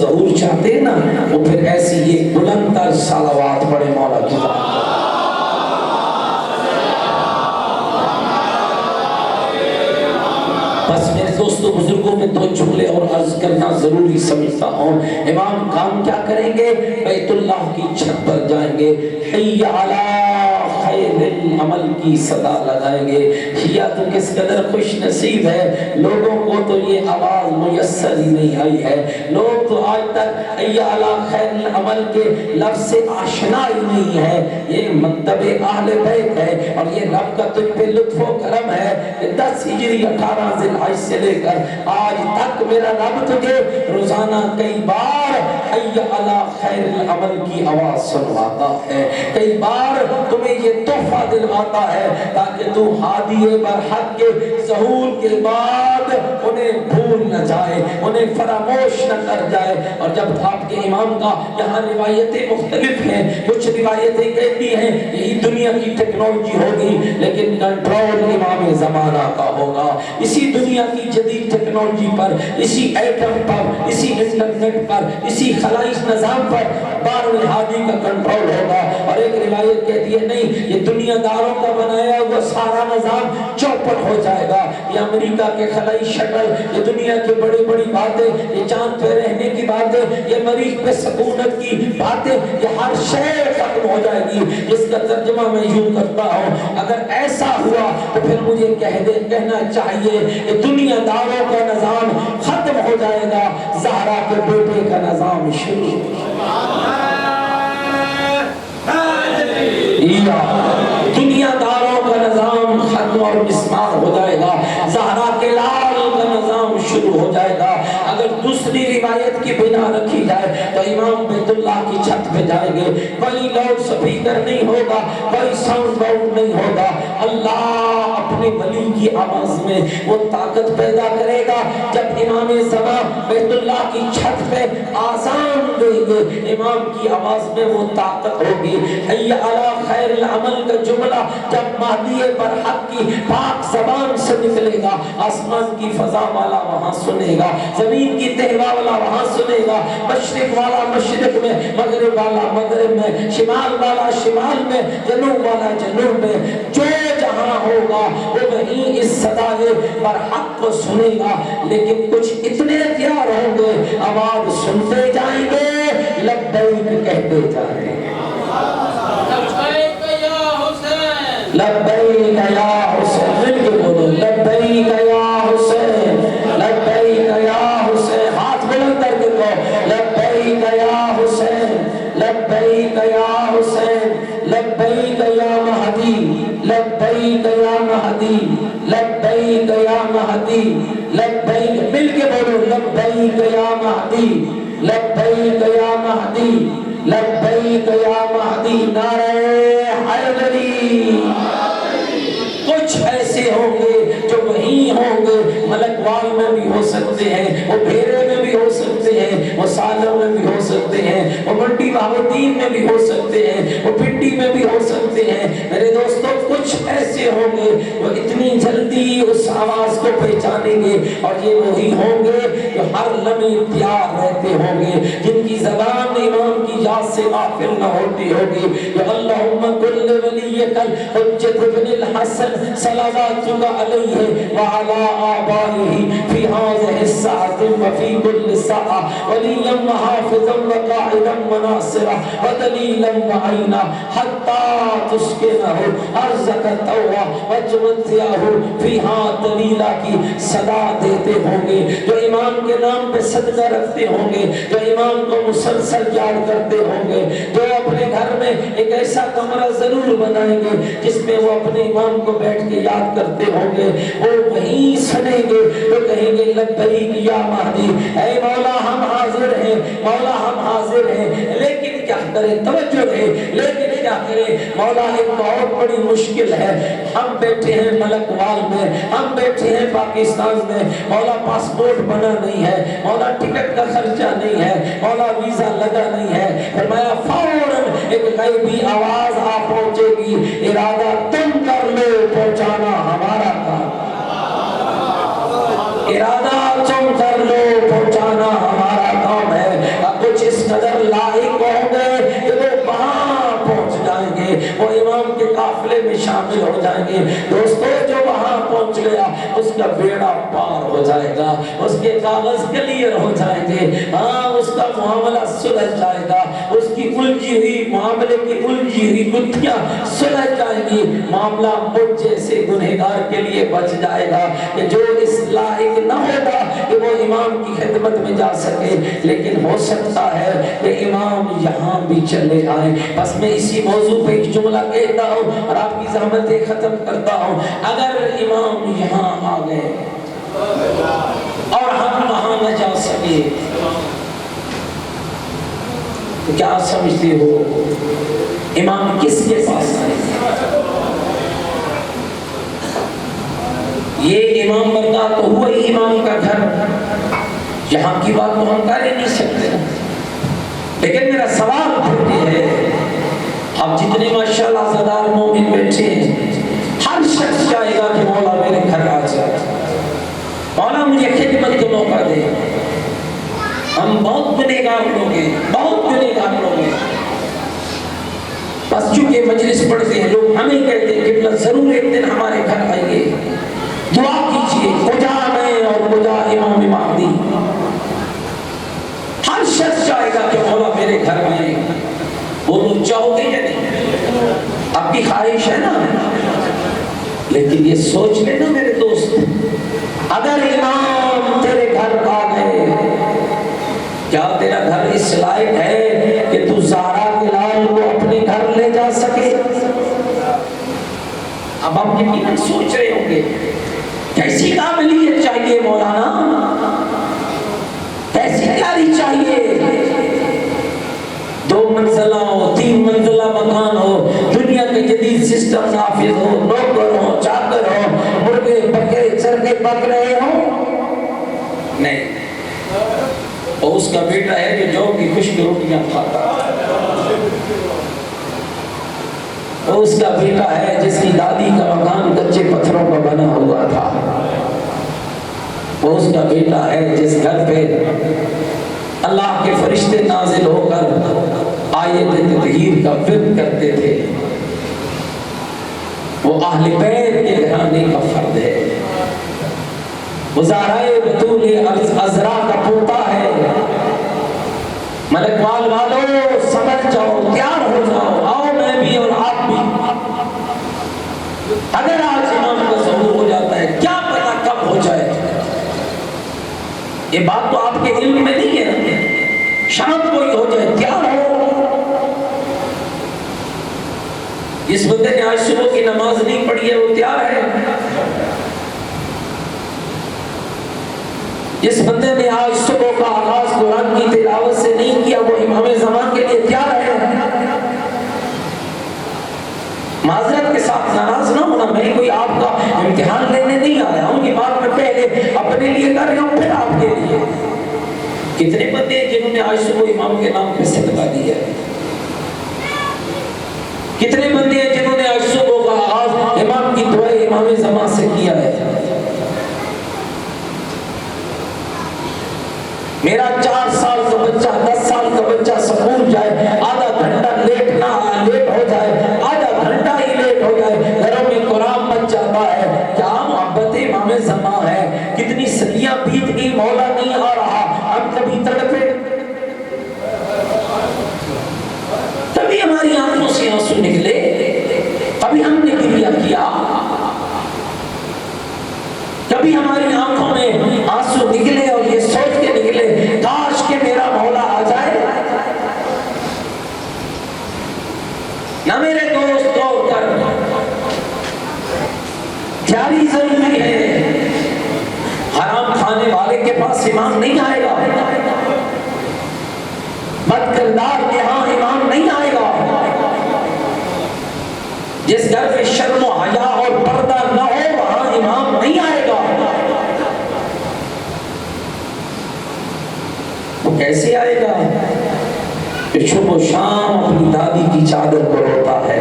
ظہور چاہتے ہیں نا وہ پھر ایسی یہ بلند تر صلوات پڑھے مولا کی ذات پر۔ بس میرے دوستوں بزرگوں میں دو جملے اور عرض کرنا ضروری سمجھتا ہوں۔ امام کام کیا کریں گے؟ بیت اللہ کی چھت پر جائیں گے، حی علی خیر العمل کی صدا لگائیں گے۔ شیعہ تو کس قدر خوش نصیب ہے، لوگوں کو تو یہ آواز میسر ہی نہیں آئی ہے، لوگ تو آج تک حی علی خیر العمل کے لفظ سے آشنا ہی نہیں ہے۔ یہ مکتب اہل بیت ہے اور یہ رب کا تجھ پہ لطف و کرم ہے کہ 10 ہجری 18 ذی الحج سے لے کر آج تک میرا رب تجھے روزانہ کئی بار حی علی خیر العمل کی آواز سنواتا ہے، کئی بار تمہیں یہ تحفہ دلواتا ہے تاکہ تو ہادی برحق کے ظہور کے بعد انہیں بھول نہ جائے، انہیں فراموش نہ کر جائے۔ اور جب آپ کے امام کا یہاں روایتیں مختلف ہیں، کچھ روایتیں کہتی ہیں یہی دنیا کی ٹیکنالوجی ہوگی لیکن کنٹرول امام زمانہ کا ہوگا، اسی دنیا کی جدید ٹیکنالوجی پر، اسی ایٹم پر، اسی انٹرنیٹ پر، اسی خلائی نظام پر بارہویں ہادی کا کنٹرول ہوگا۔ اور ایک روایت کہتی ہے نہیں یہ دنیا داروں کا بنایا ہوا سارا نظام چوپٹ ہو جائے گا، یہ امریکہ کے خلائی شٹل، یہ دنیا کی بڑی بڑی باتیں، یہ چاند پہ رہنے کی باتیں، یہ مریخ پہ سکونت کی باتیں، یہ ہر شے ختم ہو جائے گی۔ جس کا ترجمہ میں یوں کرتا ہوں اگر ایسا ہوا تو پھر مجھے کہنا چاہیے کہ دنیا داروں کا نظام ختم ہو جائے گا، زہرا کے بیٹے کا نظام شروع ہو جائے گا، دنیا داروں کا نظام ختم اور مسمار ہو جائے گا، زہرا کے لال کا نظام شروع ہو جائے گا۔ اگر دوسری روایت کی بنا رکھی جائے تو امام بیت اللہ کی چھت پہ جائیں گے، کوئی لاؤڈ سپیکر نہیں ہوگا، کوئی ساؤنڈ باؤنڈ نہیں ہوگا، اللہ اپنے ولی کی آواز میں وہ طاقت پیدا کرے گا جب امام زمان بیت اللہ کی چھت پہ آذان دیں گے، امام کی آواز میں وہ طاقت ہوگی۔ حی علی خیر العمل کا جملہ جب مہدی برحق کی پاک زبان سے نکلے گا، آسمان کی فضا والا وہاں سنے گا، زمین کی تہوا والا وہاں سنے گا، مشرق والا مشرق میں، مغرب والا مغرب میں، شمال والا شمال میں، جنوب والا جنوب میں، جو جہاں ہوگا وہ وہیں اس صدائے برحق کو سنے گا۔ لیکن کچھ اتنے تیار ہوں گے آواز سنتے جائیں گے، لبیک کہتے جائیں گے، لبیک یا حسین، مل کے بولو لبیک یا حسین، لبیک یا حسین، ہاتھ بلند کر کے کہو لبیک یا حسین، لبیک یا حسین، لبیک یا مہدی، لبیک یا مہدی، لبیک یا مہدی، لبیک، مل کے بولو لبیک یا مہدی، لبیک یا مہدی، لبیک یا مہدی، نعرہ حیدری۔ کچھ ایسے ہوں گے جو وہیں ہوں گے، ملک وال میں بھی ہو سکتے ہیں، وہ بھیرے میں بھی ہو سکتے ہیں، وہ سالوں میں بھی ہو سکتے ہیں، وہ منڈی بہاودین میں بھی ہو سکتے ہیں، وہ پنڈی میں بھی ہو سکتے ہیں۔ میرے دوستوں کچھ ایسے ہوں گے جو اتنی جلدی اس آواز کو پہچانیں گے، اور یہ وہی ہوں گے جو ہر لمحے تیار رہتے ہوں گے، جن کی زبان امام کی یاد سے غافل نہ ہوتی ہوگی، جو اللہم کل ولیک الحجۃ بن الحسن صلواتک علیہ وعلی آبائہ فی هذه الساعة وفی کل ساعة ولیا وحافظا وقائدا وناصرا ودلیلا وعینا حتی تسکنہ ارضک طوعا وتمتعہ فیہا طویلا کی صدا دیتے ہوں گے، جو امام کے نام پہ صدقہ رکھتے ہوں گے، جو امام کو مسلسل یاد کرتے ہوں گے، جو اپنے گھر میں ایک ایسا کمرہ ضرور بنائیں گے جس میں وہ اپنے امام کو بیٹھ کے یاد کرتے ہوں گے، وہ وہیں سنیں گے تو کہیں گے لبیک یا مہدی، اے مولا ہم حاضر ہیں، مولا ہم حاضر ہیں۔ لیکن کیا کریں، توجہ ہے، لیکن کیا کریں مولا، ایک بہت بڑی مشکل ہے، ہم بیٹھے ہیں ملک وال میں، ہم بیٹھے ہیں پاکستان میں، مولا پاسپورٹ بنا نہیں ہے، مولا ٹکٹ کا خرچہ نہیں ہے، مولا ویزا لگا نہیں ہے۔ فرمایا فوراً ایک غیبی آواز آ پہنچے گی، ارادہ تم کر لو، پہنچانا ہمارا کام، ارادہ تم کر لو، پہنچانا ہمارا کام ہے۔ قدر لائق ہوں گے کہ وہ وہاں پہنچ جائیں گے، وہ امام کے قافلے میں شامل ہو جائیں گے۔ دوستو جو وہاں پہنچ گیا اس کا بیڑا پار ہو جائے گا، اس کے کاغذ کلیئر ہو جائیں گے، ہاں اس کا معاملہ سلجھ جائے گا، اس کی الجھی ہوئی معاملے کی الجھی ہوئی گتھیاں سلجھ جائیں گی، معاملہ مجھ جیسے گنہگار کے لیے بچ جائے گا کہ جو اس لائق نہ ہوگا کہ وہ امام کی خدمت میں جا سکے، لیکن ہو سکتا ہے کہ امام یہاں بھی چلے آئیں۔ بس میں اسی موضوع پہ ایک جملہ کہتا ہوں اور آپ کی زحمتیں ختم کرتا ہوں۔ اگر امام یہاں آ گئے اور ہم وہاں نہ جا سکے تو کیا سمجھتے ہو امام کس کے پاس آئے؟ یہ امام بردار تو ہوا ہی امام کا گھر، یہاں کی بات تو ہم کر ہی نہیں سکتے، لیکن میرا سوال پھر یہ ہے، اب جتنے ماشاءاللہ عزادار مومن بیٹھے ہیں، ہر شخص چاہے گا کہ مولا میرے گھر آ جائے، مولا مجھے خدمت کا موقع دے۔ ہم بہت گنہگار لوگ ہیں، بہت گنہگار لوگ ہیں، بس چونکہ مجلس پڑھتے ہیں لوگ ہمیں کہتے ہیں کہ ضرور ایک دن ہمارے گھر آئیے، دعا کیجئے خدا میں اور خدا امام مہدی۔ ہر شخص چاہے گا کہ مولا میرے گھر آئے، بولو چاہو گے یا نہیں؟ آپ کی خواہش ہے نا، لیکن یہ سوچ لینا میرے دوست، اگر امام تیرے گھر آ گئے، کیا تیرا گھر اس لائق ہے کہ تو زہرا کے لال کو اپنے گھر لے جا سکے؟ اب آپ یقیناً سوچ رہے ہوں گے کیسی قابلیت چاہیے مولانا، کیسی تیاری چاہیے، 2 منزلہ ہو، 3 منزلہ مکان ہو، دنیا کے جدید سسٹم نافذ ہو، نوکر ہو، چاکر ہو، مرغے بکرے چرگے پک رہے ہو؟ نہیں، اور اس کا بیٹا ہے جو جو کی خشک روٹیاں کھاتا ہے، اور اس کا بیٹا ہے جس کی دادی کا مکان کچے پتھروں کا بنا ہوا تھا، وہ اس کا بیٹا ہے جس گھر پہ اللہ کے فرشتے نازل ہو کر آیت تطہیر کا ورد کرتے تھے، وہ اہل بیت کے گھرانے کا فرد ہے، وہ زہرائے بطول عذرا کا پوتا ہے۔ ملک وال والو سمجھ جاؤ، تیار ہو جاؤ، آؤ میں بھی اور آپ بھی۔ اگر آج امام کا ظہور ہو جاتا ہے کیا پتا کب ہو جائے، یہ بات تو آپ کے علم میں نہیں ہے، شام کو ہی ہو جائے، تیار ہو۔ جس بندے نے آج صبح کی نماز نہیں پڑھی ہے وہ تیار ہے، جس بندے نے آج صبح کا آغاز قرآن کی تلاوت سے نہیں کیا وہ امام زمان کے لیے تیار ہے۔ معذرت کے ساتھ ناراض نہ ہونا، میں کوئی آپ کا امتحان لینے نہیں آیا ہوں، یہ بات میں پہلے اپنے لیے کر رہا ہوں پھر آپ کے لیے۔ کتنے بندے ہیں جنہوں نے آج صبح امام کے نام پہ صدقہ دیا ہے؟ کتنے بندے ہیں جنہوں نے آج صبح کا آغاز امام کی دعائیں امام زمان سے کیا ہے؟ میرا 4 سال کا بچہ 10 سال کا بچہ سکول جائے، آدھا گھنٹہ لیٹ ہو جائے، آدھا گھنٹہ ہی لیٹ ہو جائے، گھروں میں قرآن بچ جاتا ہے، کیا محبت امام زمان ہے؟ کتنی صدیاں بیت گئی، مولا نہیں آ رہا، ہم کبھی تڑپے، کبھی ہماری آنکھوں سے آنسو نکلے، کبھی ہم نے گریہ کیا، کبھی ہماری آنکھوں میں آنسو نکلے اور یہ سوچ کے نکلے کاش کہ میرا مولا آ جائے؟ نہ میرے دوست دوڑ کر تیاری ضروری ہے، حرام کھانے والے کے پاس امام نہیں آئے گا، بد کردار کے ہاں امام نہیں آئے گا، جس گھر میں شرم و حیا اور پردہ نہ ہو وہاں امام نہیں آئے گا۔ وہ کیسے آئے گا؟ کہ صبح و شام اپنی دادی کی چادر کو روتا ہے،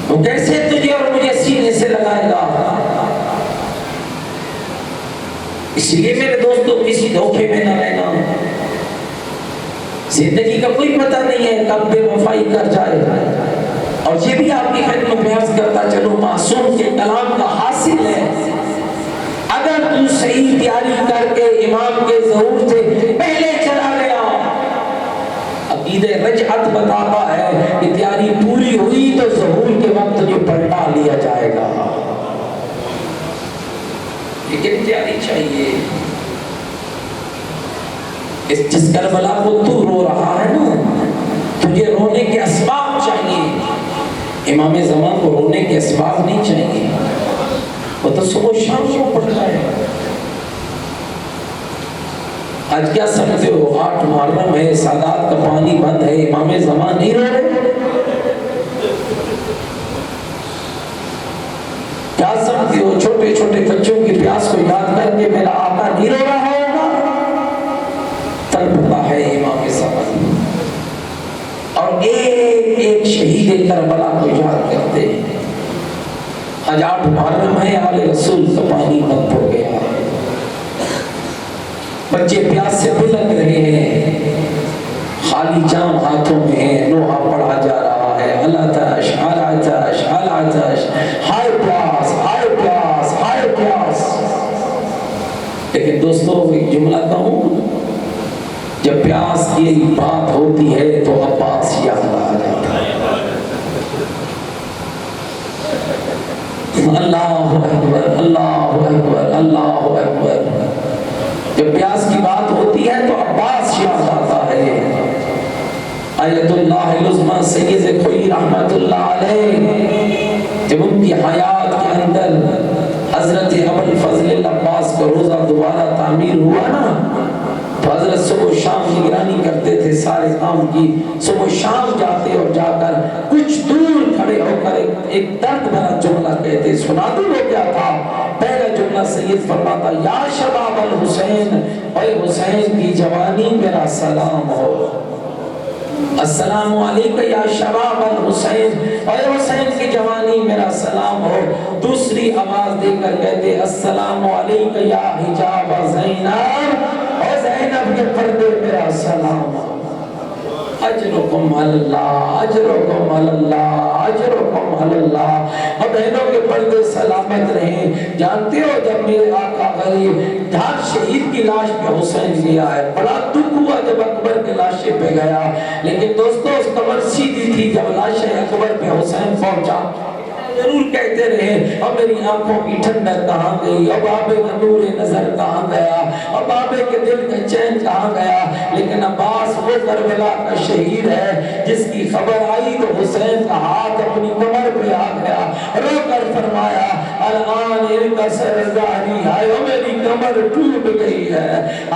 وہ کیسے تجھے اور مجھے سینے سے لگائے گا؟ اس لیے میرے دوستوں کسی دھوکے میں نہ رہنا. زندگی کا کوئی پتہ نہیں ہے کب بے وفائی کر جائے. اور یہ بھی آپ کی خدمت میں عرض کرتا چلو معصوم کے کلام کا حاصل ہے اگر تو صحیح تیاری کر کے امام کے ظہور سے پہلے چلا گیا. عقیدہ رجعت بتاتا ہے کہ تیاری پوری ہوئی تو ظہور کے وقت تجھے پلٹا لیا جائے گا. لیکن تیاری چاہیے. جس کربلا کو تو رو رہا ہے نا تجھے رونے کے اسباب چاہیے. امام زمان کو رونے کے اسباب نہیں چاہیے. وہ تو صبح شام کو پڑھتا ہے. آج کیا سمجھتے ہو 8 محرم ہے سادات کا پانی بند ہے امام زمان نہیں رو رہے؟ کیا سمجھتے ہو چھوٹے چھوٹے بچوں کی پیاس کو یاد کر کے میرا آقا نہیں رو رہا ہوگا؟ تڑپتا ہے امام زمان. اور ایک ایک شہید کربلا کو یاد کرتے ہیں. آج 8 محرم ہے آل رسول کا پانی بند ہو گیا. بچے پیاس سے بلک رہے ہیں خالی جام ہاتھوں میں ہے. نوحہ پڑھا جا رہا ہے العطش العطش العطش ہائے پیاس ہائے پیاس ہائے پیاس. لیکن دوستو ایک جملہ کہوں جب پیاس کی بات ہوتی ہے تو عباس یاد آ جاتا ہے. اللہ اکبر اللہ اکبر اللہ اکبر. جب پیاس کی بات ہوتی ہے تو عباس یاد آتا ہے. آیت اللہ العظمی سید خوئی رحمت اللہ علیہ جب ان کی حیات کے اندر حضرت ابوالفضل العباس کا روزہ دوبارہ تعمیر ہوا نا تو حضرت صبح شام نگرانی کرتے تھے سارے کام کی. صبح شام جاتے اور جا کر کچھ دور کھڑے ہو کر ایک درد بھرا جملہ کہتے. سنا دو وہ کیا تھا؟ پہلا جملہ سید فرماتا یا شباب الحسین اے حسین کی جوانی میرا سلام ہو. السلام علیکم یا شباب الحسین اے حسین کی جوانی میرا سلام ہو. دوسری آواز دے کر کہتے السلام علیکم یا حجاب زینب اے زینب کے پردے میرا سلام ہو. اجرکم اللہ اجرکم اللہ اجرکم اللہ. اور بہنوں کے پردے سلامت رہیں. جانتے ہو جب میرے آقا غریب ہر شہید کی لاش پہ حسین گیا ہے بڑا دکھ ہوا جب اکبر کے لاشے پہ گیا. لیکن دوستو اس قبر سیدھی تھی. جب لاش اکبر پہ حسین پہنچا ضرور کہتے رہے اب میری آنکھوں کی ٹھنڈک کہاں گئی, اب بابے کا نور نظر کہاں گیا, اب بابے کے دل کا چین کہاں گیا. لیکن عباس وہ کربلا کا شہید ہے جس کی خبر آئی تو حسین کا ہاتھ اپنی کمر پہ آ گیا. رو کر فرمایا الان ان کا سرداری آئے میری کمر ٹوٹ گئی ہے,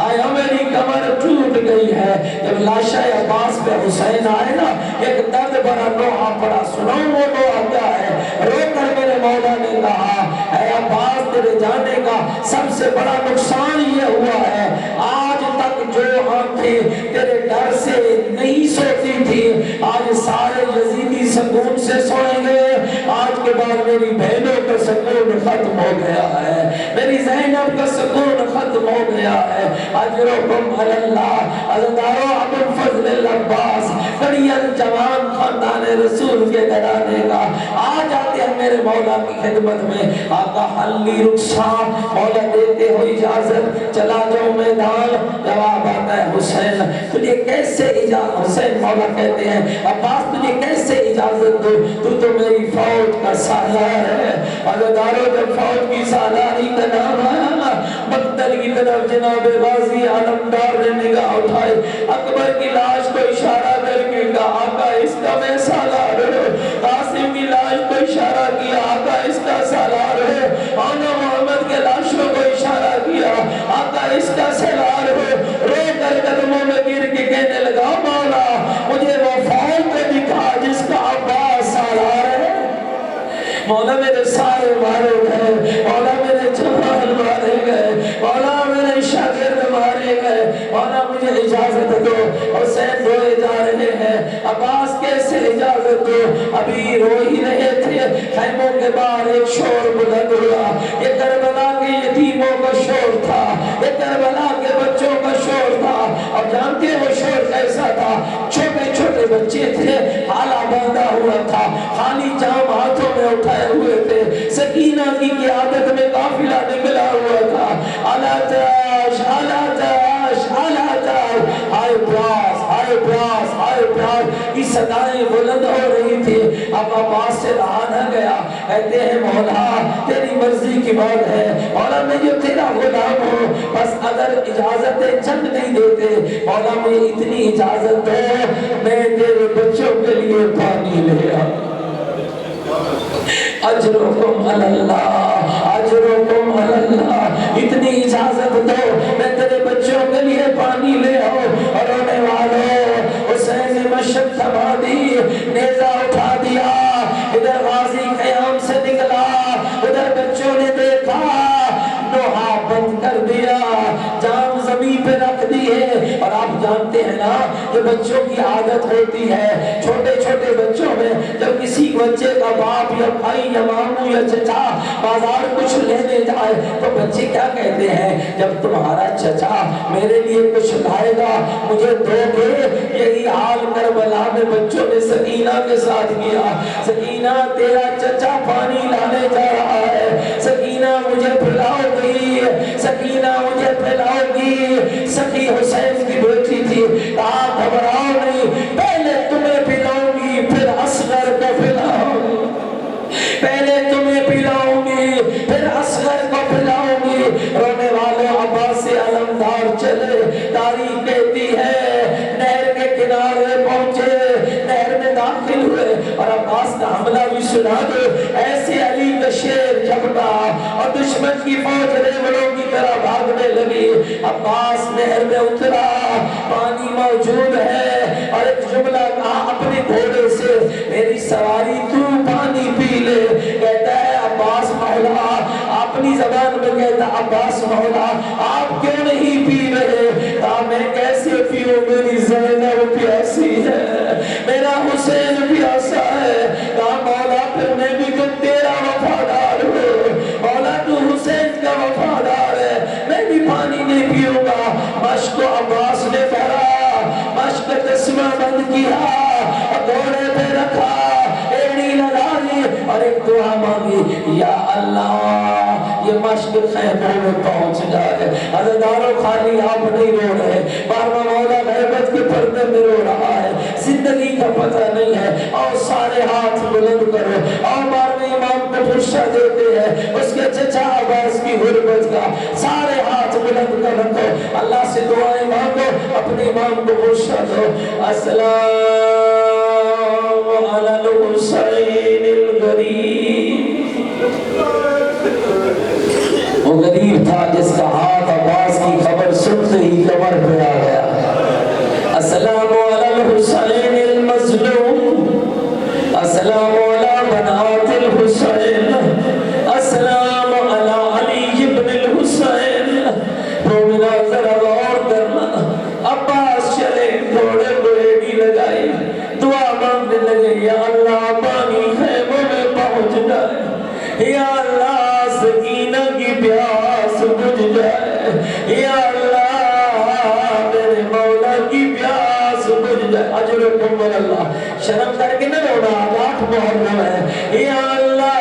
آئے میری کمر ٹوٹ گئی ہے. جب لاشا عباس پہ حسین آئے نا ایک درد بھرا نوحہ پڑا. سناؤں وہ نوحہ کیا ہے؟ رو کر میرے مولا نے کہا اے عباس تیرے جانے کا سب سے بڑا نقصان یہ ہوا ہے آج تک جو آنکھیں تیرے ڈر سے نہیں سوتی تھی آج سارے یزیدی سکون سے سوئیں گے. آج کے بعد میری بہنوں کا سکون ختم ہو گیا ہے, میری زینب کا سکون ختم ہو گیا ہے. اجرکم اللہ. عزدارو ابوالفضل العباس کڑیل جوان خاندان رسول کے گھرانے کا آ جاتے ہیں میرے مولا کی خدمت میں. آقا حلی رخصار مولا دیتے ہو اجازت چلا جاؤ میدان. جواب آتا ہے حسین تجھے کیسے اجازت, حسین مولا کہتے ہیں عباس تجھے کیسے اجازت دو, تو میری فوج کا سالار ہے. عزدارو جب فوج کی سالاری کا نام آیا مقتل کی طرف جناب غازی علمدار نے نگاہ اٹھائے اکبر کی لاش کو اشارہ کر کے کہا آقا اس کا میں سالار ہوں. قاسم کی لاش کو اشارہ کیا آقا اس کا سالار ہے. آنا محمد کے لاشوں کو اشارہ کیا آقا اس کا سالار ہے. رو کر قدموں میں گر کے کہنے لگا مولا مجھے وہ فوج پہ دکھا جس کا عباس سالار ہے. مولا میرے سارے مارے گئے, مولا میرے جوان مارے گئے, مولا میرے شاگرد مارے گئے, مولا مجھے اجازت دو. حسین روئے جا رہے ہیں عباس کیسے اجازت دو. ابھی رو ہی رہے تھے خیموں کے باہر ایک شور بلند ہوا. یہ کربلا کے یتیموں کا شور تھا, کربلا کے بچوں کا شور تھا، اور جانتے وہ شور کیسا تھا؟ چھوٹے چھوٹے بچے تھے، حالا باندھا ہوا تھا، خالی جام ہاتھوں میں اٹھائے ہوئے تھے، سکینہ کی قیادت میں قافلہ نکلا ہوا تھا، الا تاش الا تاش الا تاش، ہائے پیاس ہائے پیاس ہائے پیاس کی صدائیں بلند ہو رہی تھی۔ اب عباس سے رہا نہ گیا، کہتے ہیں مولا تیری مرضی کی بات ہے، مولا میں جو تیرا غلام ہوں، بس اگر اجازت جنگ نہیں دیتے، مولا مجھے اتنی اجازت دو میں تیرے بچوں کے لیے پانی لے آؤں۔ اجرکم علی اللہ اجرکم علی اللہ، اتنی اجازت دو میں تیرے بچوں کے لیے پانی لے آؤں۔ اور رونے والوں، حسین نے مشق تھما دی، نیزہ اٹھا دیا، ادھر غازی قیام سے نکلا، ادھر بچوں نے دیکھا، لوہا بند کر دیا، جام زمین پہ رکھ دی ہے۔ اور آپ جانتے ہیں نا کہ بچوں کی عادت ہوتی ہے، چھوٹے چھوٹے بچوں میں جب کسی بچے کا باپ یا بھائی یا ماموں یا چچا بازار کچھ لینے جائے تو بچے کیا کہتے ہیں؟ جب تمہارا چچا میرے لیے کچھ لائے گا مجھے دو گے۔ یہی حال کربلا میں بچوں نے سکینہ کے ساتھ کیا۔ سکینہ تیرا چچا پانی لانے جا رہا ہے، سکینہ مجھے پلاؤ گی، سکینہ مجھے پلاؤ گی۔ سکی حسین کی بیٹی تھی، کہا گھبراؤ نہیں، پہلے تمہیں پلاؤں گی پھر اصغر کو پلاؤں گی، پہلے تمہیں پلاؤں گی پھر اصغر کو پلاؤں گی۔ رونے والے عباس سے علمدار چلے، تاریخ کہتی ہے نہر کے کنارے پہنچے، نہر میں داخل ہوئے اور عباس کا حملہ بھی سنا دے۔ ایسے علی کا شیر جھپٹا اور دشمن کی فوج ریوڑوں کی طرح بھاگنے لگی۔ عباس نہر میں اترا، پانی موجود ہے، اور ایک جملہ کہا اپنے گھوڑے سے، میری سواری تو پانی پی لے۔ کہتا ہے عباس مولا، اپنی زبان میں کہتا عباس مولا آپ کیوں نہیں پی رہے؟ کہا میں کیسے پیوں، میری زینب پیاسی ہے، میرا حسین پیاسا ہے۔ کہا مولا پھر میں بھی تو تیرا وفادار ہوں، مولا تو حسین کا وفادار ہے، میں بھی پانی نہیں پیوں گا۔ مشک کو عباس نے بھرا، مشک تسمہ بند کیا، گھوڑے پہ رکھا، ایڑی لگا لی اور ایک دعا مانگی، یا اللہ یہ مشک خیموں میں پہنچ جائے۔ عزیزانو خالی آپ نہیں رو رہے، بارہواں مولا غیبت کے پردے میں رو رہا ہے، زندگی کا پتہ نہیں ہے۔ اور سارے ہاتھ بلند کرو، اور بارہویں امام کو فرصت دیتے ہیں اس کے چچا عباس کی غربت کا، سارے ہاتھ بلند کر رکھو، اللہ سے دعائیں مانگو، اپنے امام کو فرصت دو۔ السلام علی الحسین الغریب۔ وہ غریب تھا جس کا ہاتھ عباس کی خبر سنتے ہی کمر پہ آ گیا۔ السلام علی الحسین المظلوم، السلام علی بنات الحسین، السلام علی علی ابن الحسین۔ مومنہ ذرا غور کرنا، عباس چلے، گھوڑے کو ایڑی لگائی، دعا مانگنے لگے، یا اللہ پانی خیموں میں پہنچ جائے، یا اللہ سکینہ کی پیاس بجھ جائے، یا اللہ میرے مولا کی پیاس بجھ جائے۔ اجرکم علی اللہ، شرم کر کے نہ رونا، 8 محرم ہے، یا اللہ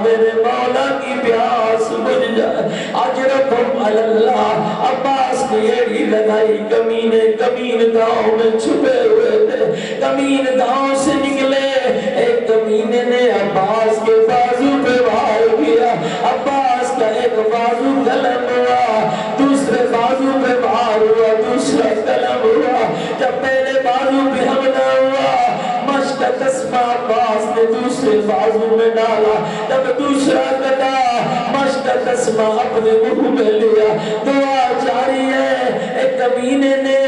میرے مولا کی پیاس بجھ جائے۔ اجرکم علی اللہ، عباس نے ایڑی لگائی، کمینے کمین گاؤں میں چھپے ہوئے تھے، کمین گاؤں سے نکلے، ایک کمینے نے عباس کے بازو پہ وار کیا، عباس کا ایک بازو قلم ہوا، دوسرے بازو پہ وار ہوا، دوسرا قلم ہوا۔ جب پہلے بازو پہ حملہ ہوا، مشک تسمہ عباس نے دوسرے بازو میں ڈالا، جب دوسرا کٹا، مشک تسمہ اپنے منہ میں لیا۔ دعا جاری ہے، ایک کمینے نے،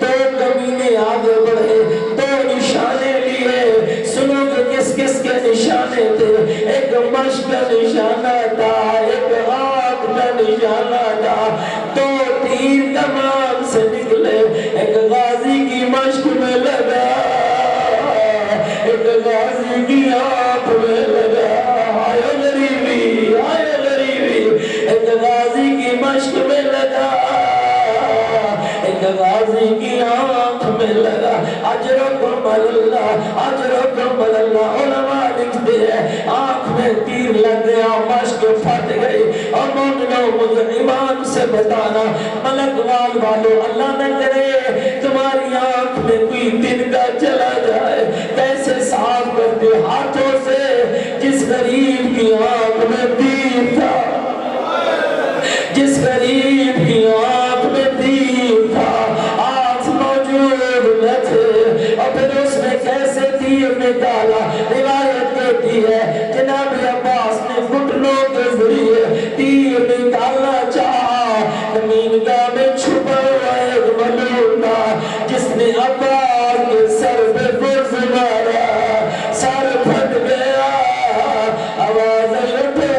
2 کمینے آگے بڑھے، 2 نشانے لیے، سنو کہ کس کس کے نشانے تھے؟ ایک مشک کا نشانہ تھا، ایک ہاتھ کا نشانہ تھا، 2 تیر کمان سے نکلے، ایک غازی کی مشک میں لگا، ایک غازی کی آنکھ میں لگا، آئے غریبی آئے غریبی، ایک غازی کی مشق میں لگا، ایک غازی کی آنکھ میں لگا۔ اجرکم اللہ، اجرکم اللہ۔ علماء لکھتے ہیں آنکھ میں تیر لگ گیا، مشق پھٹ گئی، اور مومنوں مجھے ایمان سے بتانا، ملک والو اللہ نہ کرے تمہاری آنکھ میں کوئی دن کا چلا جائے، کیسے صاف کرتے ہاتھوں سے؟ جس غریب کی آنکھ میں تیر تھا، جس غریب کی آنکھ میں تیر تھا، آنکھ موجود نہ تھے، اور پھر اس نے کیسے تیر نکالا؟ روایت کہتی ہے جناب عباس نے گھٹنوں کے ذریعے تیر نکالنا چاہا، زمین گاہ میں چھپا ہوا ایک ملعون تھا جس نے عباس کے سر پہ گرز مارا، سر پھٹ گیا، آواز اٹھو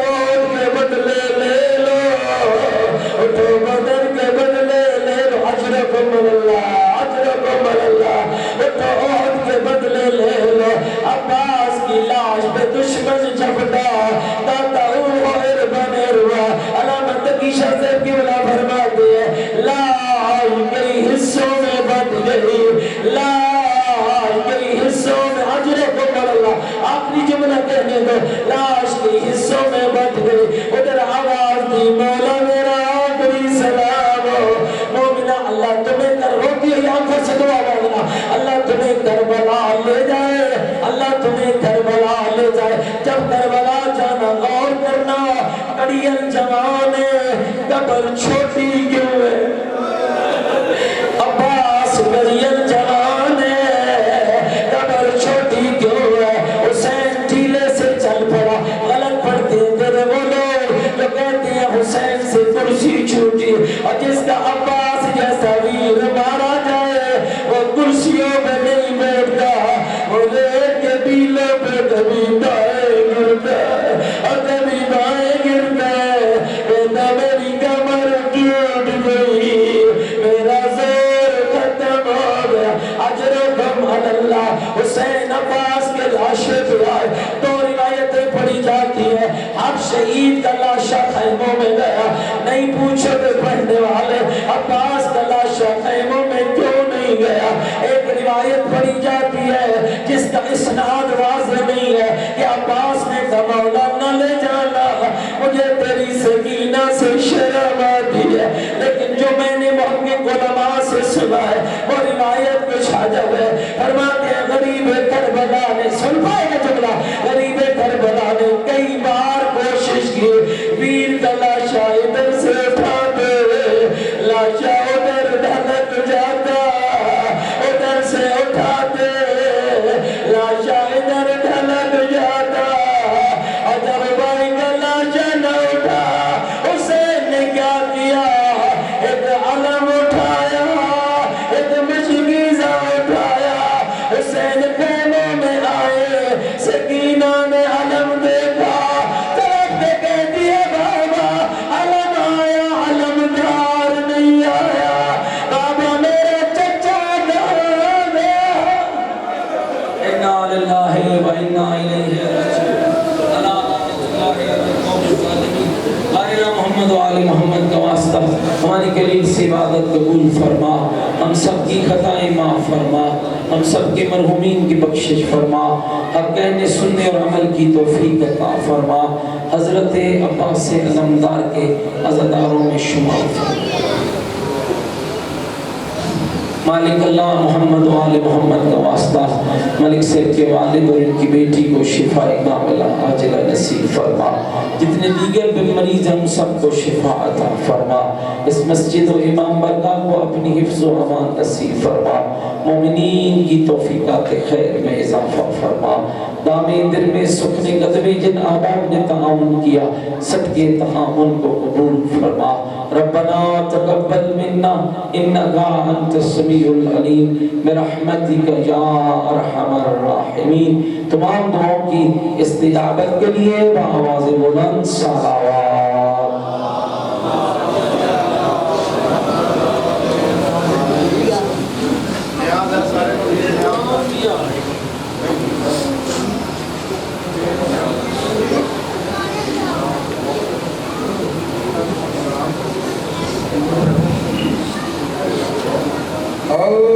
کے بدلے لے لو، اٹھو بدل کے بدلے لے لو، اجرکم اللہ، اجرکم اللہ، اٹھو عہد کے بدلے لے لو۔ عباس کی لاش پہ دشمن جھپٹا، داتا اوہر بنے روا، علامت کی شہزہ کی بلا فرماتے ہیں لاش کئی حصوں میں بٹ گئی، لاش کئی حصوں میں، اجرکم اللہ، آخری جملہ کہنے دو، لاش کئی حصوں میں بٹ گئی۔ ادھر آواز دی مولا میرا آخری سلام ہو، مومنہ اللہ تمہیں کر روتی ہوئی آنکھوں سے دعا مانگنا، اللہ تمہیں کربلا لے جائے، اللہ تمہیں کربلا لے جائے۔ جب کربلا جانا غور کرنا، کڑیل جوانے قبر چھوٹی کیوں ہے؟ عباس کڑیل جوانے قبر چھوٹی کیوں ہے؟ حسین ٹھیلے سے چل پڑا، غلط پڑھتے تیرے وہ لوگ جو کہتے ہیں حسین سے کرسی چھوٹی، اور جس کا عباس جیسا ویر مارا جائے وہ کرسیوں پہ نہیں بیٹھتا، وہ ریت کے بیلوں پہ کبھی دائیں گرتا ہے اور کبھی بائیں گرتا ہے۔ کہتا میری کمر ٹوٹ گئی، میرا زور ختم ہو گیا، اجرکم اللہ۔ حسین عباس کے لاشے پہ آئے، دو روایتیں پڑھی جاتی ہیں، ہر شہید کا لاشا خیموں میں گیا، نہیں پوچھو کہ پڑھنے والے عباس کا لاشا خیموں میں کیوں نہیں گیا؟ ایک روایت پڑھی جاتی ہے جس کا اسناد واضح نہیں ہے کہ عباس نے کہا مولا نہ لے جانا، مجھے تیری سکینہ سے شرم آتی ہے، لیکن جو میں نے محقق علماء سے سنا ہے وہ روایت کچھ عجب ہے۔ فرماتے ہیں غریب کربلا نے، سن پائے گا جملہ، غریب کربلا نے کئی بار کوشش کی، ویر کا لاشا ادھر سے اٹھا دے، لاشا ادھر ڈھلک جاتا، ادھر سے اٹھا دے، لاشا ادھر ڈھلک جاتا، اور جب بھائی کا لاشا نہ اٹھا، حسین نے کیا کیا؟ ایک علم اٹھایا، ایک مشکیزہ اٹھایا، حسین خیموں میں آئے، سکینہ نے علم دیکھا، طرف پہ کہہ دیا بابا علم آیا، علمدار نہیں آیا، بابا میرا چچا کہاں گیا؟ اِنَّا لِلَّهِ وَإِنَّا إِلَيْهِ رَاجِعُونَ۔ اللہ محمد و آل محمد کا واسطہ ہماری قلیل سی عبادت قبول فرما، ہم سب کی خطائیں معاف فرما، ہم سب کے مرحومین کی بخشش فرما، حق کہنے سننے اور عمل کی توفیق عطا فرما، حضرت عباس علمدار کے عزاداروں میں شمار فرما۔ مالک اللہ محمد و آل محمد کا واسطہ ملک صاحب کے والد اور ان کی بیٹی کو شفا کاملہ عاجلہ نصیب فرما، جتنے دیگر بھی مریض ہیں ان سب کو شفا عطا فرما، اس مسجد و امام برگاہ کو اپنی حفظ و امان نصیب فرما، مومنین کی توفیقات خیر میں اضافہ فرما، دامِ دل میں سکھنے قدمے جن آباب نے تعاون کیا سب کے تعاون کو قبول فرما۔ ربنا تقبل منا انکا انت السمیع العلیم برحمتک یا ارحم الراحمین۔ تمام دعاؤں کی استجابت کے لیے بآواز بلند صلوات۔ اللہ